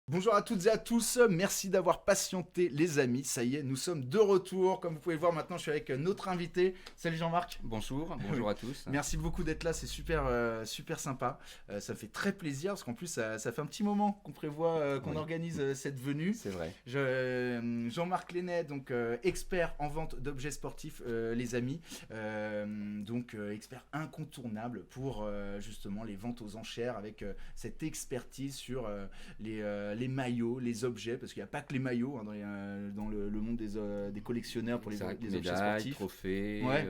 Bonjour à toutes et à tous, merci d'avoir patienté les amis, ça y est, nous sommes de retour, comme vous pouvez le voir maintenant je suis avec notre invité, salut Jean-Marc. Bonjour Oui. à tous. Merci beaucoup d'être là, c'est super sympa, ça fait très plaisir parce qu'en plus ça fait un petit moment qu'on prévoit, qu'on Oui, organise cette venue. c'est vrai. Jean-Marc Lennet, donc expert en vente d'objets sportifs les amis, expert incontournable pour justement les ventes aux enchères avec cette expertise sur les maillots, les objets, parce qu'il n'y a pas que les maillots hein, dans le monde des collectionneurs pour les Exact. objets Médailles, sportifs. trophées, Ouais.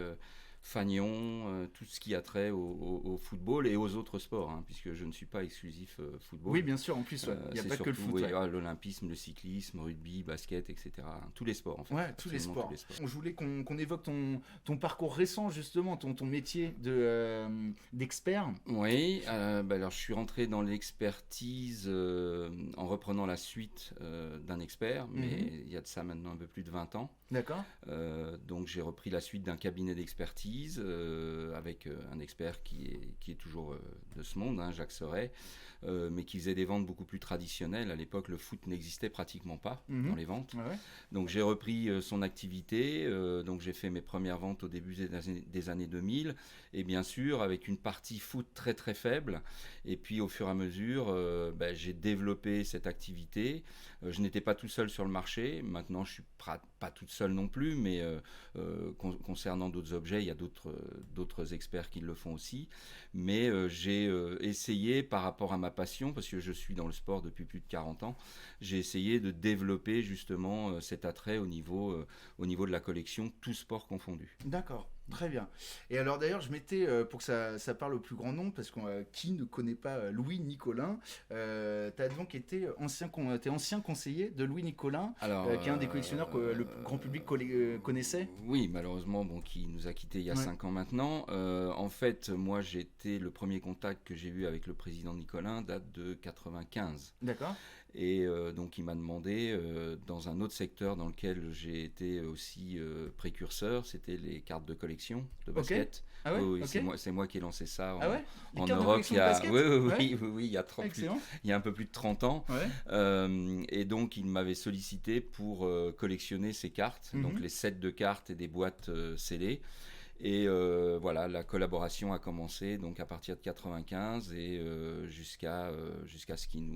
fanions, tout ce qui a trait au football et aux autres sports, hein, puisque je ne suis pas exclusif Oui, football. bien sûr, en plus, ouais. Il n'y a C'est pas que le surtout foot. Ouais. l'olympisme, le cyclisme, rugby, basket, etc. Tous les sports en fait. Ouais, tous les Absolument sports. tous les sports. Je voulais qu'on évoque ton parcours récent, justement, ton métier d'expert. Oui, alors je suis rentré dans l'expertise en reprenant la suite d'un expert, mais il y a de ça maintenant un peu plus de 20 ans. D'accord. Donc j'ai repris la suite d'un cabinet d'expertise avec un expert qui est toujours de ce monde, hein, Jacques Serret, mais qui faisait des ventes beaucoup plus traditionnelles. À l'époque, le foot n'existait pratiquement pas dans les ventes. Ouais, ouais. Donc j'ai repris son activité, donc j'ai fait mes premières ventes au début des années 2000, et bien sûr avec une partie foot très très faible. Et puis au fur et à mesure, j'ai développé cette activité. Je n'étais pas tout seul sur le marché, maintenant je suis pas toute seule non plus, mais concernant d'autres objets, il y a d'autres experts qui le font aussi. Mais j'ai essayé par rapport à ma passion, parce que je suis dans le sport depuis plus de 40 ans, j'ai essayé de développer justement cet attrait au niveau de la collection, tout sport confondu. D'accord. Très bien. Et alors d'ailleurs, je mettais, pour que ça parle au plus grand nombre, parce que qui ne connaît pas Louis Nicolin, tu as donc été t'es ancien conseiller de Louis Nicolin, Alors, qui est un des collectionneurs que le grand public connaissait. oui, malheureusement, bon, qui nous a quittés il y a Ouais. 5 ans maintenant. En fait, moi, le premier contact que j'ai eu avec le président Nicolin date de 95. D'accord. Et donc, il m'a demandé, dans un autre secteur dans lequel j'ai été aussi précurseur, c'était les cartes de collection de basket. Ah ouais. Oui, Ok. c'est moi qui ai lancé ça Ah ouais. Les en cartes de Europe collection de basket. Ouais. il y a 30 Excellent. il y a un peu plus de 30 ans. Ouais. Et donc, il m'avait sollicité pour collectionner ces cartes, donc les sets de cartes et des boîtes scellées. Et voilà, la collaboration a commencé donc à partir de 95 et jusqu'à ce qu'il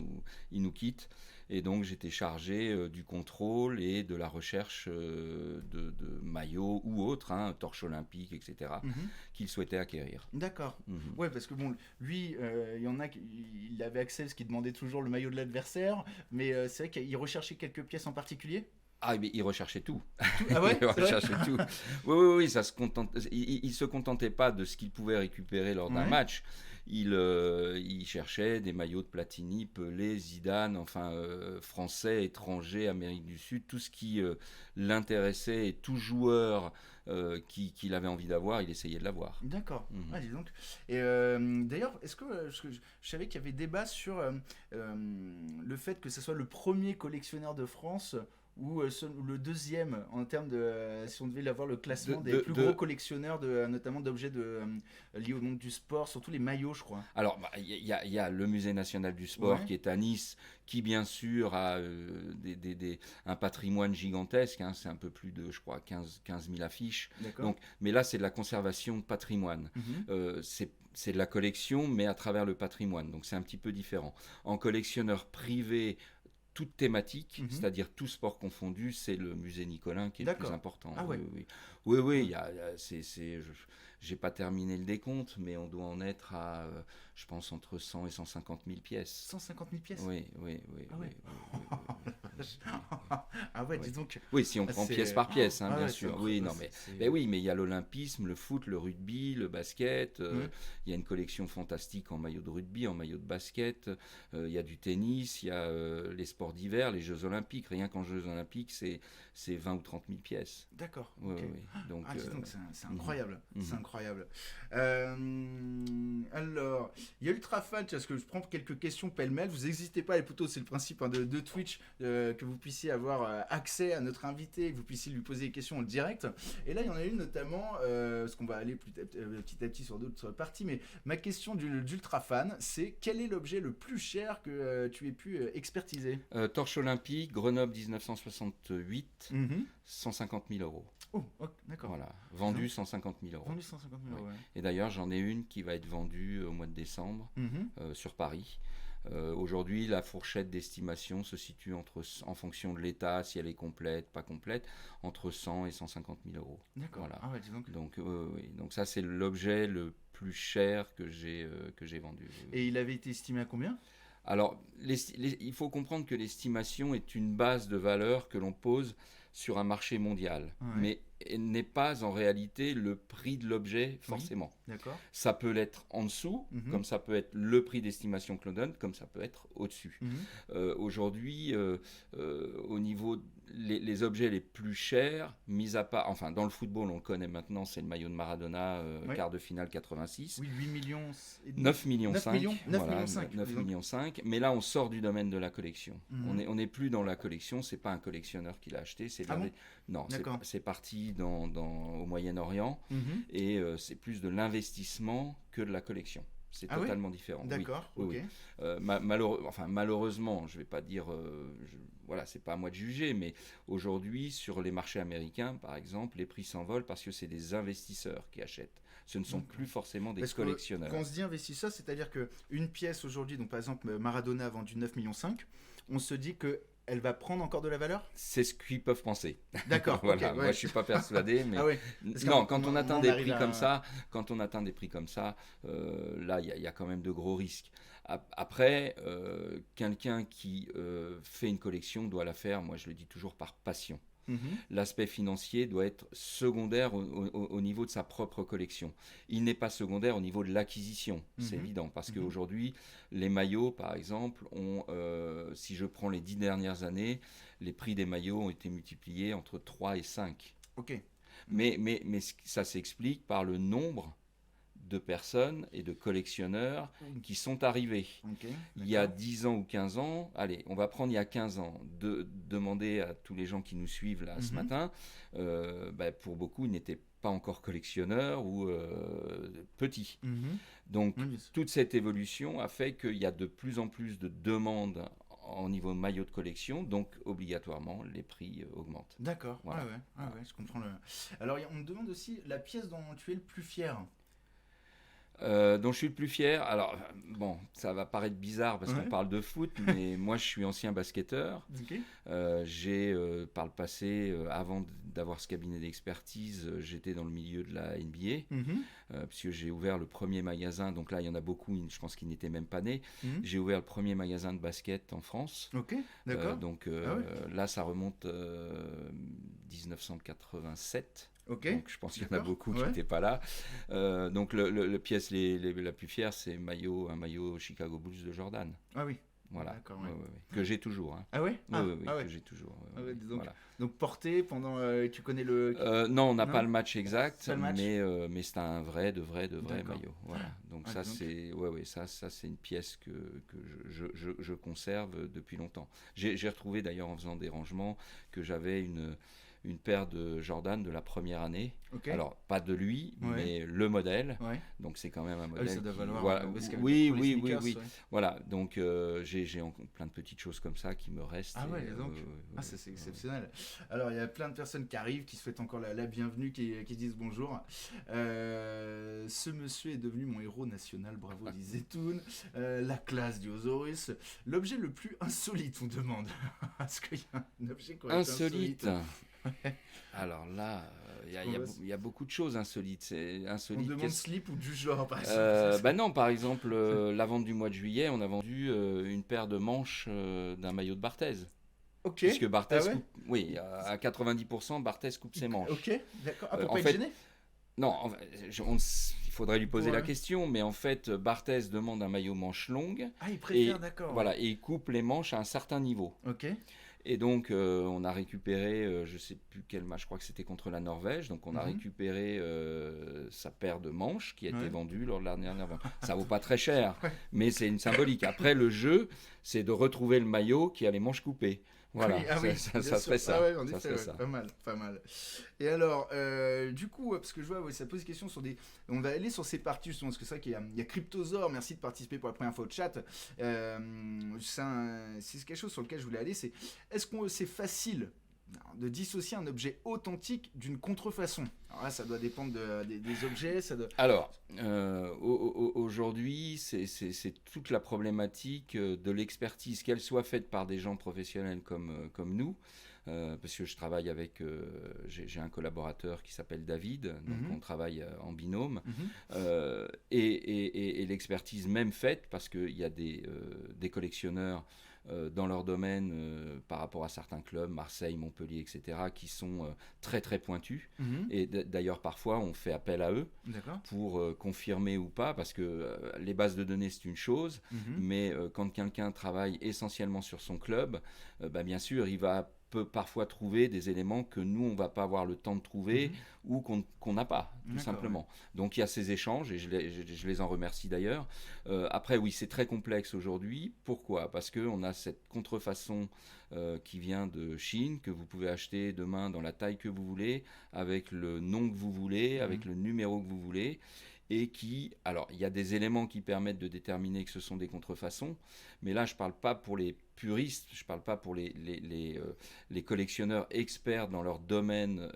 nous quitte. Et donc j'étais chargé du contrôle et de la recherche de maillots ou autres, hein, torches olympiques, etc., qu'il souhaitait acquérir. D'accord. Ouais, parce que bon, lui, il y en a il avait accès parce qu'il demandait toujours le maillot de l'adversaire, mais c'est vrai qu'il recherchait quelques pièces en particulier. Ah, mais il recherchait tout. Ah ouais. Il recherchait tout. Oui, il se contentait pas de ce qu'il pouvait récupérer lors d'un match. Il cherchait des maillots de Platini, Pelé, Zidane, enfin français, étrangers, Amérique du Sud, tout ce qui l'intéressait et tout joueur qu'il avait envie d'avoir, il essayait de l'avoir. D'accord. Ah, dis donc. Et d'ailleurs, est-ce que parce que je savais qu'il y avait débat sur le fait que ce soit le premier collectionneur de France ou le deuxième en termes de si on devait avoir le classement des plus gros collectionneurs notamment d'objets liés au monde du sport, surtout les maillots, je crois. Alors, y a le Musée national du sport qui est à Nice, qui bien sûr a un patrimoine gigantesque, hein, c'est un peu plus de, je crois, 15 000 affiches. Donc, mais là, c'est de la conservation de patrimoine. C'est de la collection, mais à travers le patrimoine. Donc, c'est un petit peu différent. En collectionneur privé, toute thématique, c'est-à-dire tout sport confondu, c'est le musée Nicolin qui est le plus important. Ah ouais. Oui, j'ai pas terminé le décompte, mais on doit en être à, je pense, entre 100 et 150 000 pièces. 150 000 pièces. Oui. Ah ouais. Ah ouais, dis donc. Oui, si on prend pièce par pièce, hein, bien sûr. Oui, non, mais il y a l'olympisme, le foot, le rugby, le basket. Il y a une collection fantastique en maillot de rugby, en maillot de basket. Il y a du tennis, il y a les sports d'hiver, les Jeux Olympiques. Rien qu'en Jeux Olympiques, c'est 20 ou 30 000 pièces. D'accord. Oui, Okay. oui. Donc, c'est incroyable. C'est incroyable. Alors, il y a Ultrafan, parce que je prends quelques questions pêle-mêle. Vous n'hésitez pas, et plutôt c'est le principe de Twitch, que vous puissiez avoir accès à notre invité, que vous puissiez lui poser des questions en direct. Et là, il y en a une notamment, parce qu'on va aller petit à petit sur d'autres parties, mais ma question d'Ultrafan, c'est quel est l'objet le plus cher que tu aies pu expertiser ? Torche olympique, Grenoble 1968, Mhm. 150 000 euros. Oh, d'accord. Voilà, vendu 150 000 euros. Vendu 150 000 euros, Oui. ouais. Et d'ailleurs, j'en ai une qui va être vendue au mois de décembre Mhm. sur Paris. Aujourd'hui, la fourchette d'estimation se situe en fonction de l'état, si elle est complète, pas complète, entre 100 et 150 000 euros. D'accord. Voilà. Ah ouais, dis donc. Oui. Donc ça, c'est l'objet le plus cher que j'ai vendu. Oui. Et il avait été estimé à combien? Alors, il faut comprendre que l'estimation est une base de valeur que l'on pose sur un marché mondial, Ouais. mais elle n'est pas en réalité le prix de l'objet Oui. forcément. D'accord. Ça peut l'être en dessous, Mhm. comme ça peut être le prix d'estimation que l'on donne, comme ça peut être au-dessus. Mhm. Aujourd'hui, au niveau les objets les plus chers, mis à part, enfin dans le football on le connaît maintenant, c'est le maillot de Maradona, Oui. quart de finale 86. Oui, 8 millions. 9 millions 9 5, millions, 9 voilà, millions 5, 9 dis donc. millions 5, mais là on sort du domaine de la collection. Mhm. On n'est plus dans la collection, c'est pas un collectionneur qui l'a acheté, c'est Ah bien bon? non, D'accord. c'est parti au Moyen-Orient Mhm. et c'est plus de l'investissement que de la collection. C'est Ah oui? totalement différent. Oui, D'accord, oui, ok. oui. Malheureusement, je vais pas dire, voilà, c'est pas à moi de juger, mais aujourd'hui, sur les marchés américains, par exemple, les prix s'envolent parce que c'est des investisseurs qui achètent. Ce ne sont D'accord. plus forcément des Parce que collectionneurs. quand on se dit investisseur, c'est-à-dire qu'une pièce aujourd'hui, donc par exemple Maradona a vendu 9 millions 5, on se dit que elle va prendre encore de la valeur? C'est ce qu'ils peuvent penser. D'accord, Voilà, ok, moi ouais. je suis pas persuadé, mais Ah ouais. Parce non, qu'on- quand on on atteint en des arrive prix à- comme ça, là il y a quand même de gros risques. Après, quelqu'un qui fait une collection doit la faire, moi je le dis toujours, par passion. Mhm. L'aspect financier doit être secondaire au niveau de sa propre collection. Il n'est pas secondaire au niveau de l'acquisition, c'est Mhm. évident, parce Mhm. qu'aujourd'hui, les maillots, par exemple, si je prends les 10 dernières années, les prix des maillots ont été multipliés entre 3 et 5. Ok. Mais ça s'explique par le nombre de personnes et de collectionneurs qui sont arrivés. Ok. Il y a D'accord. 10 ans ou 15 ans, allez, on va prendre il y a 15 ans, demander à tous les gens qui nous suivent là ce Mhm. matin, pour beaucoup, ils n'étaient pas encore collectionneurs ou petits. Mhm. Donc, Oui, bien sûr. toute cette évolution a fait qu'il y a de plus en plus de demandes en niveau maillot de collection, donc obligatoirement, les prix augmentent. D'accord. Voilà. Ouais, je comprends le. Alors, on me demande aussi la pièce dont tu es le plus fier. Dont je suis le plus fier. Alors, bon, ça va paraître bizarre parce Ouais. qu'on parle de foot, mais moi je suis ancien basketteur. Ok. J'ai, par le passé, avant d'avoir ce cabinet d'expertise, j'étais dans le milieu de la NBA, Mhm. puisque j'ai ouvert le premier magasin, donc là il y en a beaucoup, je pense qu'ils n'étaient même pas nés. Mhm. J'ai ouvert le premier magasin de basket en France. Ok. D'accord. Donc Ah ouais. là ça remonte 1987. Ok. Donc je pense qu'il y en a D'accord. beaucoup qui Ouais. n'étaient pas là. Donc le pièce la plus fière, c'est un maillot Chicago Bulls de Jordan. Ah oui. Voilà. D'accord, ouais. Ouais. Que j'ai toujours. Hein. Ah ouais. Ah, Oui, ah ouais. que j'ai toujours. Ah ouais, dis donc. Voilà. Donc porté pendant. Tu connais le. Non, on n'a Non pas le match exact, Pas le match. mais c'est un vrai D'accord. maillot. Voilà. Donc Ah, ça, dis donc. ça c'est une pièce que je conserve depuis longtemps. J'ai retrouvé d'ailleurs en faisant des rangements que j'avais une paire de Jordan de la première année. Ok. Alors, pas de lui, Ouais. mais le modèle. Ouais. Donc, c'est quand même un Ah oui, modèle. ça doit valoir. Voilà. Parce qu'avec Oui, pour les oui, sneakers, oui. ouais. Voilà. Donc, j'ai plein de petites choses comme ça qui me restent. Ah ouais, et, donc. Ah, ça, c'est exceptionnel. Alors, il y a plein de personnes qui arrivent, qui souhaitent encore la bienvenue, qui disent bonjour. Ce monsieur est devenu mon héros national, bravo, dit Zetoun. La classe du Osaurus. L'objet le plus insolite, on demande. Est-ce qu'il y a un objet qui aurait été Insolite. Ouais. Alors là, il On va- y a beaucoup de choses insolites. C'est On insolite. demande slip ou du genre, par exemple. Bah non, par exemple, la vente du mois de juillet, on a vendu une paire de manches d'un maillot de Barthez. Ok. Puisque Barthez, Ah ouais oui, à 90%, Barthez coupe ses manches. Ok, d'accord. Ah, pour en pas être fait, gêné. Non, il faudrait lui poser Ouais. la question, mais en fait, Barthez demande un maillot manche longue. Ah, il préfère, Et d'accord. voilà, et il coupe les manches à un certain niveau. Ok. Et donc, on a récupéré, je ne sais plus quel match, je crois que c'était contre la Norvège. Donc, on a Mhm. récupéré sa paire de manches qui a été Ouais. vendue lors de la dernière vente. Ça vaut pas très cher, Ouais. mais c'est une symbolique. Après, le jeu, c'est de retrouver le maillot qui a les manches coupées. Voilà, Oui, ah oui, ça bien serait sûr. ça. Ah ouais, en Ça effet, serait ouais, ça. pas mal, pas mal. Et alors, du coup, parce que je vois, ouais, ça pose des questions sur des. On va aller sur ces parties justement, parce que c'est vrai qu'il y a Cryptosaur, merci de participer pour la première fois au chat. C'est quelque chose sur lequel je voulais aller, c'est est-ce que c'est facile de dissocier un objet authentique d'une contrefaçon? Alors là, ça doit dépendre des objets, ça doit. Alors, aujourd'hui, c'est toute la problématique de l'expertise, qu'elle soit faite par des gens professionnels comme nous, parce que je travaille avec, j'ai un collaborateur qui s'appelle David, donc Mhm, on travaille en binôme, mhm, et l'expertise même faite, parce qu'il y a des collectionneurs dans leur domaine par rapport à certains clubs, Marseille, Montpellier, etc., qui sont très très pointus. mhm. Et d'ailleurs, parfois, on fait appel à eux D'accord. pour confirmer ou pas, parce que les bases de données, c'est une chose, Mhm, mais quand quelqu'un travaille essentiellement sur son club, bah, bien sûr, peut parfois trouver des éléments que nous, on va pas avoir le temps de trouver mhm. ou qu'on n'a pas, tout D'accord, ouais. simplement. Donc il y a ces échanges, et je les en remercie d'ailleurs. Après, oui, c'est très complexe aujourd'hui. Pourquoi? Parce qu'on a cette contrefaçon qui vient de Chine, que vous pouvez acheter demain dans la taille que vous voulez, avec le nom que vous voulez, avec Mhm. le numéro que vous voulez, et qui, alors il y a des éléments qui permettent de déterminer que ce sont des contrefaçons, mais là je ne parle pas pour les puristes, je ne parle pas pour les collectionneurs experts dans leur domaine,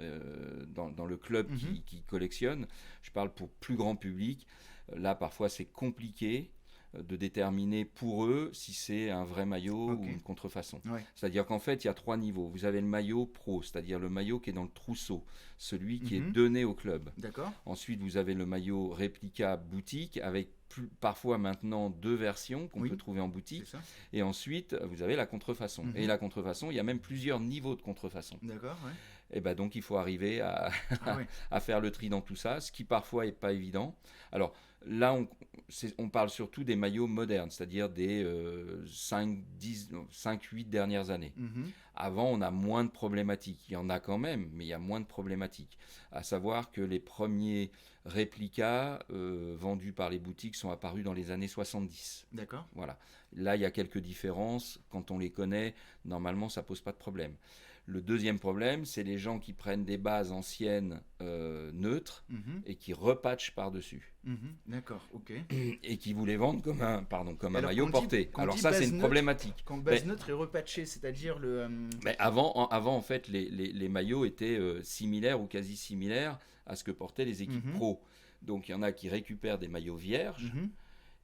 dans le club Mhm. qui collectionne, je parle pour plus grand public. Là parfois c'est compliqué de déterminer pour eux si c'est un vrai maillot Ok. ou une contrefaçon. Ouais. C'est-à-dire qu'en fait, il y a 3 niveaux. Vous avez le maillot pro, c'est-à-dire le maillot qui est dans le trousseau, celui qui est Mhm. donné au club. D'accord. Ensuite, vous avez le maillot réplica boutique avec parfois maintenant 2 versions qu'on peut Oui, trouver en c'est boutique. ça. Et ensuite, vous avez la contrefaçon. Et Mhm. la contrefaçon, il y a même plusieurs niveaux de contrefaçon. D'accord, ouais. Et ben donc, il faut arriver Ah ouais. à faire le tri dans tout ça, ce qui parfois n'est pas évident. Alors là, on parle surtout des maillots modernes, c'est-à-dire des 5, 10, 5, 8 dernières années. Mhm. Avant, on a moins de problématiques. Il y en a quand même, mais il y a moins de problématiques. À savoir que les premiers réplicas vendus par les boutiques sont apparus dans les années 70. D'accord. Voilà. Là, il y a quelques différences. Quand on les connaît, normalement, ça pose pas de problème. Le deuxième problème, c'est les gens qui prennent des bases anciennes neutres Mhm. et qui repatchent par-dessus. Mhm. D'accord, ok. Et qui vous les vendent comme un Alors, maillot porté. quand on Alors dit ça, c'est base une neutre, problématique. quand Mais, base neutre est repatché, c'est-à-dire le. mais avant, en fait, les maillots étaient similaires ou quasi similaires à ce que portaient les équipes Mhm. pro. Donc il y en a qui récupèrent des maillots vierges Mhm.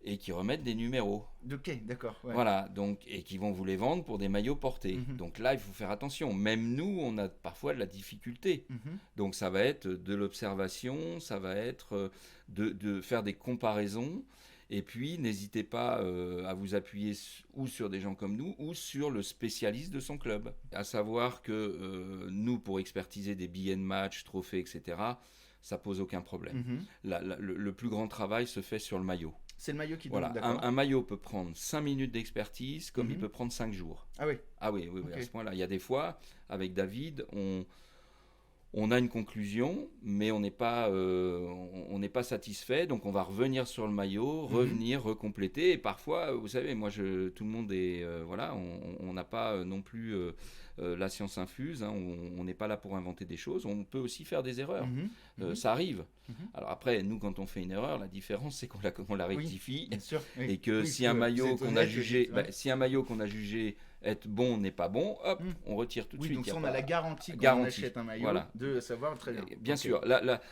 et qui remettent des numéros. Ok, d'accord, ouais. Voilà, donc, et qui vont vous les vendre pour des maillots portés. Mhm. Donc là, il faut faire attention. Même nous, on a parfois de la difficulté. Mhm. Donc ça va être de l'observation, ça va être de faire des comparaisons. Et puis, n'hésitez pas à vous appuyer ou sur des gens comme nous ou sur le spécialiste de son club. À savoir que nous, pour expertiser des billets de match, trophées, etc., ça pose aucun problème. Mhm. Le plus grand travail se fait sur le maillot. C'est le maillot qui Voilà, donne, d'accord. un maillot peut prendre 5 minutes d'expertise comme il Mhm. peut prendre 5 jours. Ah oui, Ah oui, oui, oui, ok. à ce point-là. Il y a des fois, avec David, on a une conclusion, mais on n'est pas satisfait, donc on va revenir sur le maillot, revenir, recompléter, et parfois, vous savez, tout le monde est, voilà, on n'a pas non plus la science infuse, hein, on n'est pas là pour inventer des choses, on peut aussi faire des erreurs, Mhm. Mhm. ça arrive. Mhm. Alors après, nous, quand on fait une erreur, la différence, c'est qu'on la Oui, rectifie, bien sûr. Oui. et que Oui, si un vous maillot êtes qu'on a honnête, jugé, dites, ouais. si un maillot qu'on a jugé être bon n'est pas bon, hop, Mm. on retire tout de Oui, suite. donc Y a ça, on pas- a la garantie quand on Garantie. achète un maillot Voilà. de savoir très bien. Bien Ok. sûr.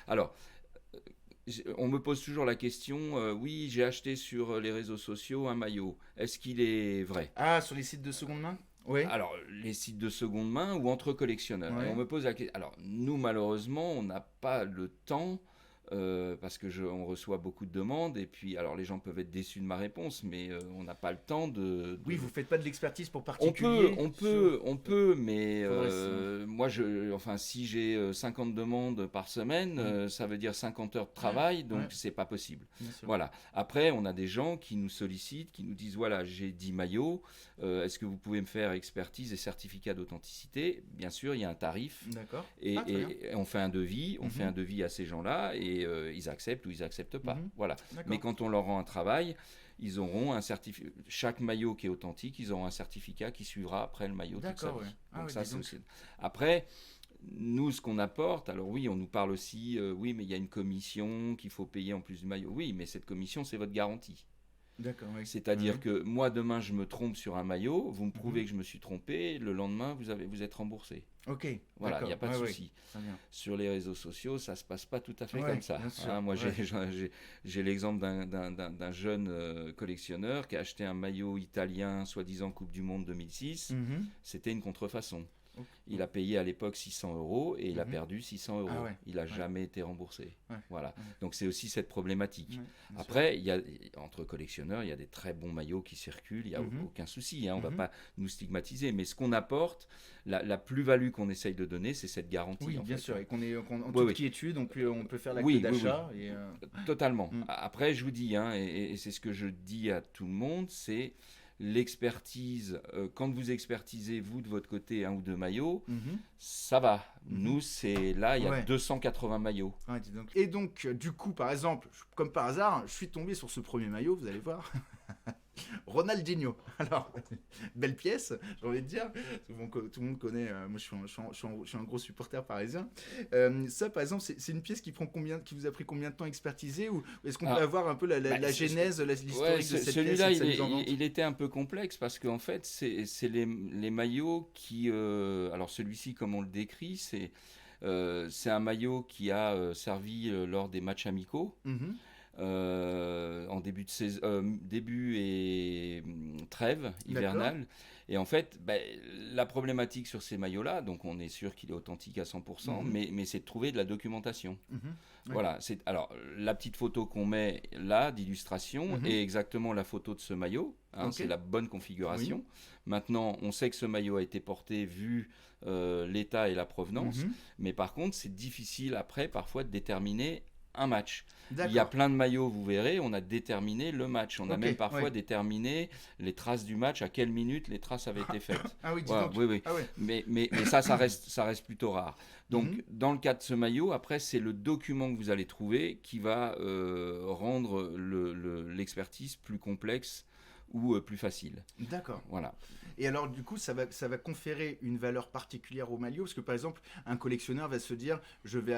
Alors, on me pose toujours la question, oui, j'ai acheté sur les réseaux sociaux un maillot. Est-ce qu'il est vrai? Ah, sur les sites de seconde main? Oui. Alors, les sites de seconde main ou entre collectionneurs. Ouais. Et on me pose la question. Alors, nous, malheureusement, on n'a pas le temps. Parce que on reçoit beaucoup de demandes et puis alors les gens peuvent être déçus de ma réponse, mais on n'a pas le temps de. Oui, vous faites pas de l'expertise pour On particulier. on peut, mais Faudrait moi, si j'ai 50 demandes par semaine, ça veut dire 50 heures de travail, donc Ouais. c'est pas possible. Bien sûr. Voilà. Après, on a des gens qui nous sollicitent, qui nous disent voilà, j'ai 10 maillots, est-ce que vous pouvez me faire expertise et certificat d'authenticité? Bien sûr, il y a un tarif. D'accord. Et, Ah, très bien. et on fait un devis, Mhm. fait un devis à ces gens-là, et et ils acceptent ou ils acceptent pas. Voilà. D'accord. Mais quand on leur rend un travail, ils auront un certificat. Chaque maillot qui est authentique, ils auront un certificat qui suivra après le maillot toute sa D'accord, vie. ouais. Ah Donc ouais, ça, dis donc. Après, nous, ce qu'on apporte, alors oui, on nous parle aussi, oui, mais il y a une commission qu'il faut payer en plus du maillot. Oui, mais cette commission, c'est votre garantie. D'accord, ouais. C'est-à-dire Ouais. que moi, demain, je me trompe sur un maillot, vous me prouvez que je me suis trompé, le lendemain, vous êtes remboursé. Ok, Voilà, il d'accord. n'y a pas de Ouais, ouais. souci. Très bien. Sur les réseaux sociaux, ça ne se passe pas tout à fait Ouais, comme ça. bien sûr, Hein. Moi, ouais. j'ai l'exemple d'un jeune collectionneur qui a acheté un maillot italien, soi-disant Coupe du Monde 2006. C'était une contrefaçon. Ok. Il a payé à l'époque 600 euros et il a Mhm. perdu 600 euros. Ah ouais, Il n'a ouais. jamais été remboursé. Ouais, Voilà. ouais. Donc c'est aussi cette problématique. Ouais, bien sûr. Après, entre collectionneurs, il y a des très bons maillots qui circulent, il n'y a Mhm. aucun souci, hein, on ne va Mhm. pas nous stigmatiser. Mais ce qu'on apporte, la plus-value qu'on essaye de donner, c'est cette garantie. Oui, en bien fait. sûr, et en Oui, toute oui. quiétude, on peut faire l'acte Oui, oui, d'achat. oui. Et, Totalement. Mm. Après, je vous dis, hein, et c'est ce que je dis à tout le monde, c'est l'expertise. Quand vous expertisez, vous, de votre côté, un ou deux maillots, ça va. Nous, c'est là, il y a Ouais. 280 maillots. Ouais, dis donc. Et donc, du coup, par exemple, comme par hasard, je suis tombé sur ce premier maillot, vous allez voir. Ronaldinho. Alors, belle pièce, j'ai envie de dire. Tout le monde connaît. Moi, je suis un gros supporter parisien. Ça, par exemple, c'est une pièce qui vous a pris combien de temps à expertiser, ou est-ce qu'on peut avoir un peu la genèse, l'historique Ouais, de cette pièce celui-là, et de sa mise en vente? il était un peu complexe parce qu'en fait, c'est les maillots qui. Alors, celui-ci, comme on le décrit, c'est un maillot qui a servi lors des matchs amicaux. Mhm. En début de saison, début et trêve hivernale. Et en fait, la problématique sur ces maillots-là, donc on est sûr qu'il est authentique à 100%, mais c'est de trouver de la documentation. Ouais. Voilà, alors la petite photo qu'on met là d'illustration est exactement la photo de ce maillot, hein, Ok. c'est la bonne configuration. Maintenant, on sait que ce maillot a été porté vu l'état et la provenance, mais par contre, c'est difficile après parfois de déterminer un match. Il y a D'accord. plein de maillots, vous verrez, on a déterminé le match. On a Ok, même parfois ouais. déterminé les traces du match, à quelle minute les traces avaient été faites. Ah oui, dis Voilà, donc. oui, oui. Ah ouais. Mais ça reste plutôt rare. Donc, dans le cas de ce maillot, après, c'est le document que vous allez trouver qui va rendre l'expertise plus complexe ou plus facile. D'accord. Voilà. Et alors, du coup, ça va conférer une valeur particulière au maillot, parce que par exemple, un collectionneur va se dire, je vais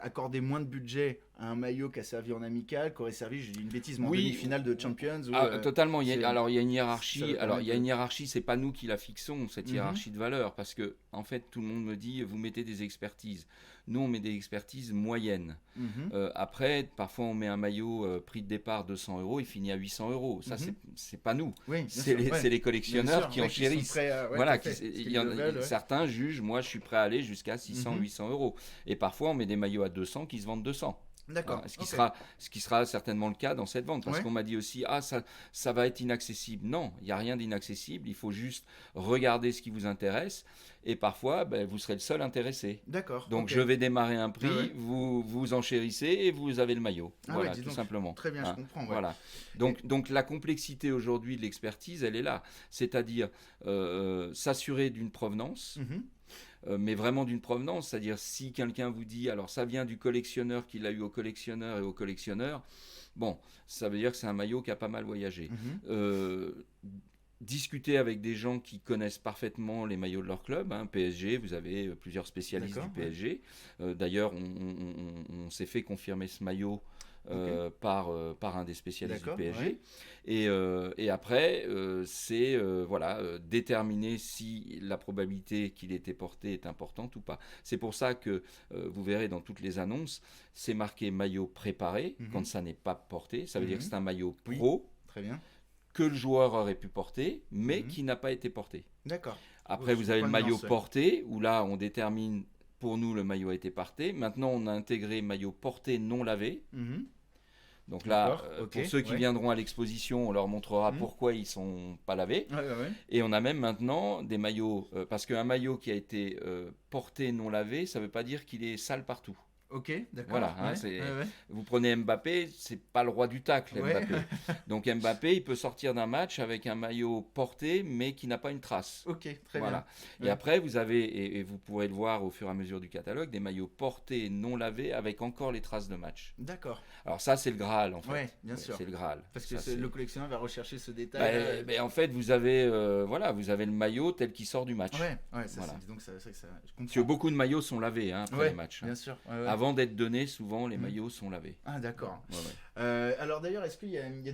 accorder moins de budget à un maillot qui a servi en amical, qui aurait servi, j'ai dit une bêtise, mais en Oui. demi-finale de Champions. Totalement. c'est- Il y a une ça hiérarchie. va Alors, il y a permettre une hiérarchie. C'est pas nous qui la fixons, cette hiérarchie de valeur, parce que en fait, tout le monde me dit, vous mettez des expertises. Nous, on met des expertises moyennes. Après, parfois, on met un maillot prix de départ 200 euros, il finit à 800 euros. Ça, c'est pas nous. Oui, bien C'est sûr, ouais. les collectionneurs Bien sûr, qui ouais, enchérissent. sont prêts à- ouais, Voilà, tout à fait. il y en a, Veulent, ouais. certains jugent, moi je suis prêt à aller jusqu'à 600, 800 euros. Et parfois on met des maillots à 200 qui se vendent 200. D'accord. Voilà, Ok. ce qui sera certainement le cas dans cette vente. Parce Ouais. qu'on m'a dit aussi, ça va être inaccessible. Non, il n'y a rien d'inaccessible. Il faut juste regarder ce qui vous intéresse. Et parfois, vous serez le seul intéressé. D'accord. Donc ok. je vais démarrer un prix, Ah ouais. vous enchérissez et vous avez le maillot. Ah Voilà, ouais, dis tout donc. simplement. Très bien, Hein, je comprends. Ouais. Voilà. Donc la complexité aujourd'hui de l'expertise, elle est là. C'est-à-dire s'assurer d'une provenance. Mais vraiment d'une provenance, c'est-à-dire si quelqu'un vous dit, alors ça vient du collectionneur qui l'a eu au collectionneur et au collectionneur, bon, ça veut dire que c'est un maillot qui a pas mal voyagé. Discuter avec des gens qui connaissent parfaiement les maillots de leur club, hein, PSG, vous avez plusieurs spécialistes du PSG. D'ailleurs, on s'est fait confirmer ce maillot par un des spécialistes du PSG. Ouais. Et après, c'est déterminer si la probabilité qu'il ait été porté est importante ou pas. C'est pour ça que vous verrez dans toutes les annonces, c'est marqué maillot préparé quand ça n'est pas porté. Ça veut dire que c'est un maillot pro. Très bien. Que le joueur aurait pu porter, mais qui n'a pas été porté. D'accord. Après, vous avez le maillot porté, où là, on détermine, pour nous, le maillot a été porté. Maintenant, on a intégré maillot porté non lavé. Donc là, pour ceux qui viendront à l'exposition, on leur montrera pourquoi ils ne sont pas lavés. Et on a même maintenant des maillots, parce qu'un maillot qui a été porté non lavé, ça ne veut pas dire qu'il est sale partout. Ok, d'accord. Voilà, hein, Ouais. vous prenez Mbappé, c'est pas le roi du tacle, Ouais. Mbappé. Donc Mbappé, il peut sortir d'un match avec un maillot porté, mais qui n'a pas une trace. Ok, très bien. Voilà. Et Ouais. après, vous avez, et vous pourrez le voir au fur et à mesure du catalogue, des maillots portés non lavés avec encore les traces de match. D'accord. Alors ça, c'est le Graal en fait. Ouais, bien sûr. C'est le Graal. Parce que Ça, c'est... le collectionneur va rechercher ce Bah, détail-là. en fait, vous avez, voilà, vous avez le maillot tel qu'il sort du match. Ouais, ça, Voilà. c'est, donc ça, je Parce que comprends. beaucoup de maillots sont lavés hein, après Ouais, les matchs. Hein. bien sûr. Ouais. Avant d'être donnés, souvent les Mhm. maillots sont lavés. Ah, d'accord. Ouais, ouais. Alors d'ailleurs, est-ce qu'il y a, il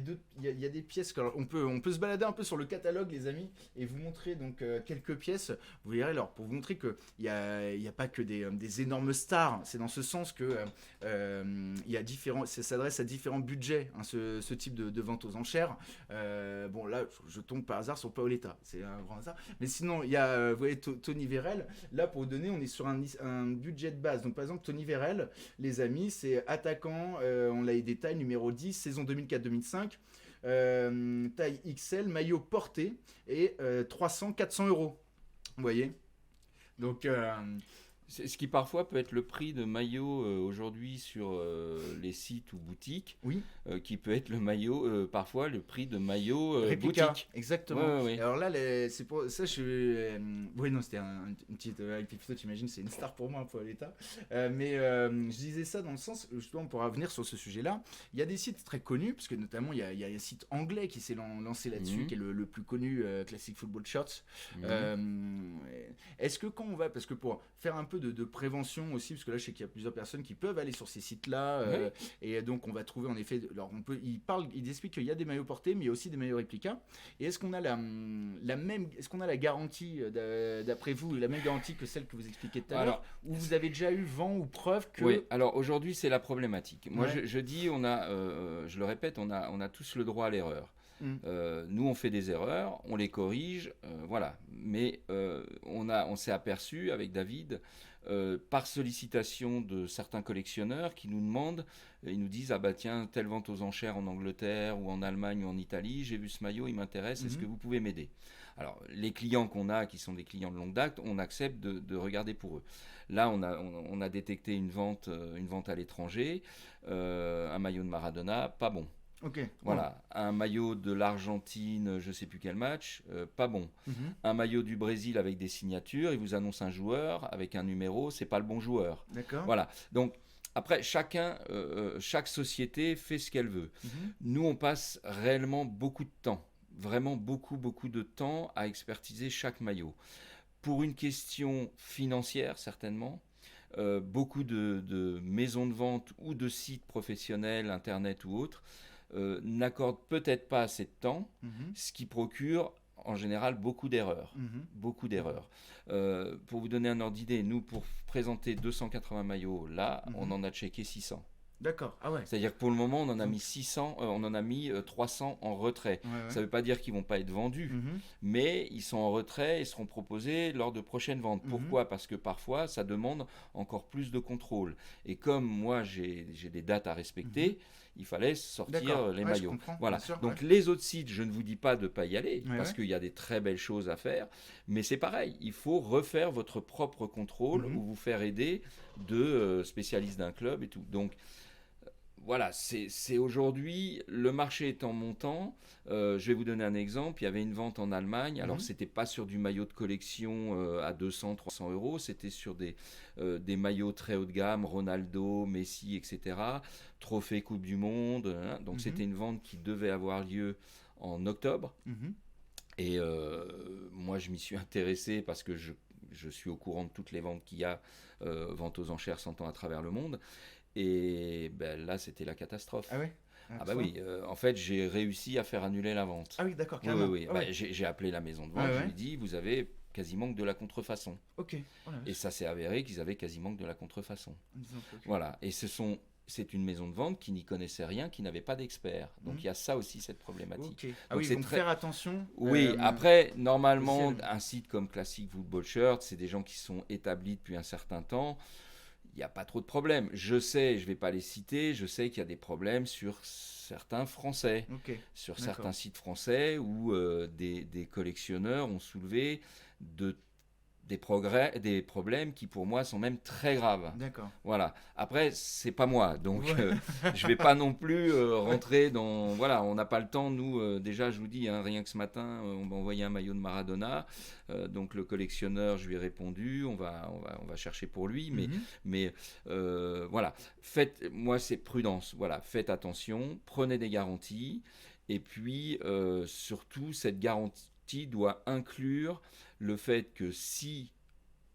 y a des pièces on peut se balader un peu sur le catalogue, les amis, et vous montrer donc quelques pièces. Vous verrez alors pour vous montrer que il y a pas que des énormes stars. C'est dans ce sens que il y a différents, ça s'adresse à différents budgets, hein, ce type de vente aux enchères. Bon là, je tombe par hasard sur Paoletta, c'est un grand hasard. Mais sinon, il y a, vous voyez, Tony Vérel. Là, pour vous donner, on est sur un budget de base. Donc par exemple, Tony Vérel, les amis, c'est attaquant, on l'a les détails, numéro 10, saison 2004-2005, taille XL, maillot porté, et 300-400 euros. Vous voyez. Donc, Ce qui parfois peut être le prix de maillot aujourd'hui sur les sites ou boutiques, oui, qui peut être le maillot, parfois le prix de maillot réplica, boutique. exactement. Ouais. Alors là, c'est pour ça, oui, non, c'était une petite. Avec les photos, t'imagines, c'est une star pour moi, pour l'État. Mais je disais ça dans le sens, justement, on pourra venir sur ce sujet-là. Il y a des sites très connus, parce que notamment, il y a un site anglais qui s'est lancé là-dessus, qui est le plus connu, Classic Football Shirts. Est-ce que quand on va, parce que pour faire un peu de prévention aussi, parce que là je sais qu'il y a plusieurs personnes qui peuvent aller sur ces sites-là, et donc on va trouver en effet, alors il explique qu'il y a des maillots portés, mais il y a aussi des maillots réplicas. Et est-ce qu'on a la même, est-ce qu'on a la garantie, d'après vous, la même garantie que celle que vous expliquez tout à l'heure, ou vous avez déjà eu vent ou preuve que... Oui, alors aujourd'hui c'est la problématique. Moi Ouais. je dis, je le répète, on a tous le droit à l'erreur. Nous, on fait des erreurs, on les corrige, voilà. Mais on s'est aperçu avec David, par sollicitation de certains collectionneurs qui nous demandent, ils nous disent, ah bah tiens, telle vente aux enchères en Angleterre ou en Allemagne ou en Italie, j'ai vu ce maillot, il m'intéresse, est-ce que vous pouvez m'aider? Alors, les clients qu'on a, qui sont des clients de longue date, on accepte de regarder pour eux. Là, on a détecté une vente à l'étranger, un maillot de Maradona, pas bon. Ok. Voilà, un maillot de l'Argentine, je sais plus quel match, pas bon. Un maillot du Brésil avec des signatures, il vous annonce un joueur avec un numéro, c'est pas le bon joueur. D'accord. Voilà. Donc après, chaque société fait ce qu'elle veut. Nous, on passe réellement beaucoup de temps, vraiment beaucoup de temps à expertiser chaque maillot. Pour une question financière, certainement. Beaucoup de maisons de vente ou de sites professionnels, internet ou autres, n'accordent peut-être pas assez de temps, ce qui procure en général beaucoup d'erreurs. Beaucoup d'erreurs. Pour vous donner un ordre d'idée, nous, pour présenter 280 maillots, là, on en a checké 600. D'accord. Ah ouais. C'est-à-dire que pour le moment, on en a mis 600, on en a mis 300 en retrait. Ouais. Ça ne veut pas dire qu'ils ne vont pas être vendus, mais ils sont en retrait et seront proposés lors de prochaines ventes. Pourquoi? Parce que parfois, ça demande encore plus de contrôle. Et comme moi, j'ai des dates à respecter, il fallait sortir les maillots. Voilà. Sûr, donc les autres sites, je ne vous dis pas de ne pas y aller, parce qu'il y a des très belles choses à faire, mais c'est pareil, il faut refaire votre propre contrôle ou vous faire aider de spécialistes d'un club et tout. Donc, voilà, c'est aujourd'hui, le marché est en montant. Je vais vous donner un exemple. Il y avait une vente en Allemagne. Alors, c'était pas sur du maillot de collection à 200, 300 euros. C'était sur des maillots très haut de gamme, Ronaldo, Messi, etc. Trophée Coupe du Monde. Hein. Donc, c'était une vente qui devait avoir lieu en octobre. Et moi, je m'y suis intéressé parce que je suis au courant de toutes les ventes qu'il y a, ventes aux enchères 100 ans à travers le monde. Et ben, là, c'était la catastrophe. Ah oui. Ah bah oui, en fait, j'ai réussi à faire annuler la vente. Ah oui, d'accord, carrément. Oui. Ah ouais. J'ai appelé la maison de vente, je lui ai dit, vous avez quasiment que de la contrefaçon. Ok. Et ça s'est avéré qu'ils avaient quasiment que de la contrefaçon. Voilà, et c'est une maison de vente qui n'y connaissait rien, qui n'avait pas d'expert. Donc il y a ça aussi, cette problématique. Ah oui, donc faire attention. Oui, après, normalement, un site comme Classic Football Shirt, c'est des gens qui sont établis depuis un certain temps. Il n'y a pas trop de problèmes. Je sais, je ne vais pas les citer, je sais qu'il y a des problèmes sur certains Français, sur certains sites français où des collectionneurs ont soulevé de des problèmes qui pour moi sont même très graves. D'accord. Voilà. Après, c'est pas moi, donc Ouais. je vais pas non plus rentrer dans. Voilà, on n'a pas le temps. Nous, déjà, je vous dis, hein, rien que ce matin, on m'a envoyé un maillot de Maradona. Donc le collectionneur, je lui ai répondu. On va chercher pour lui, Mhm. mais voilà. Moi, c'est prudence. Voilà, faites attention, prenez des garanties, et puis surtout, cette garantie doit inclure le fait que si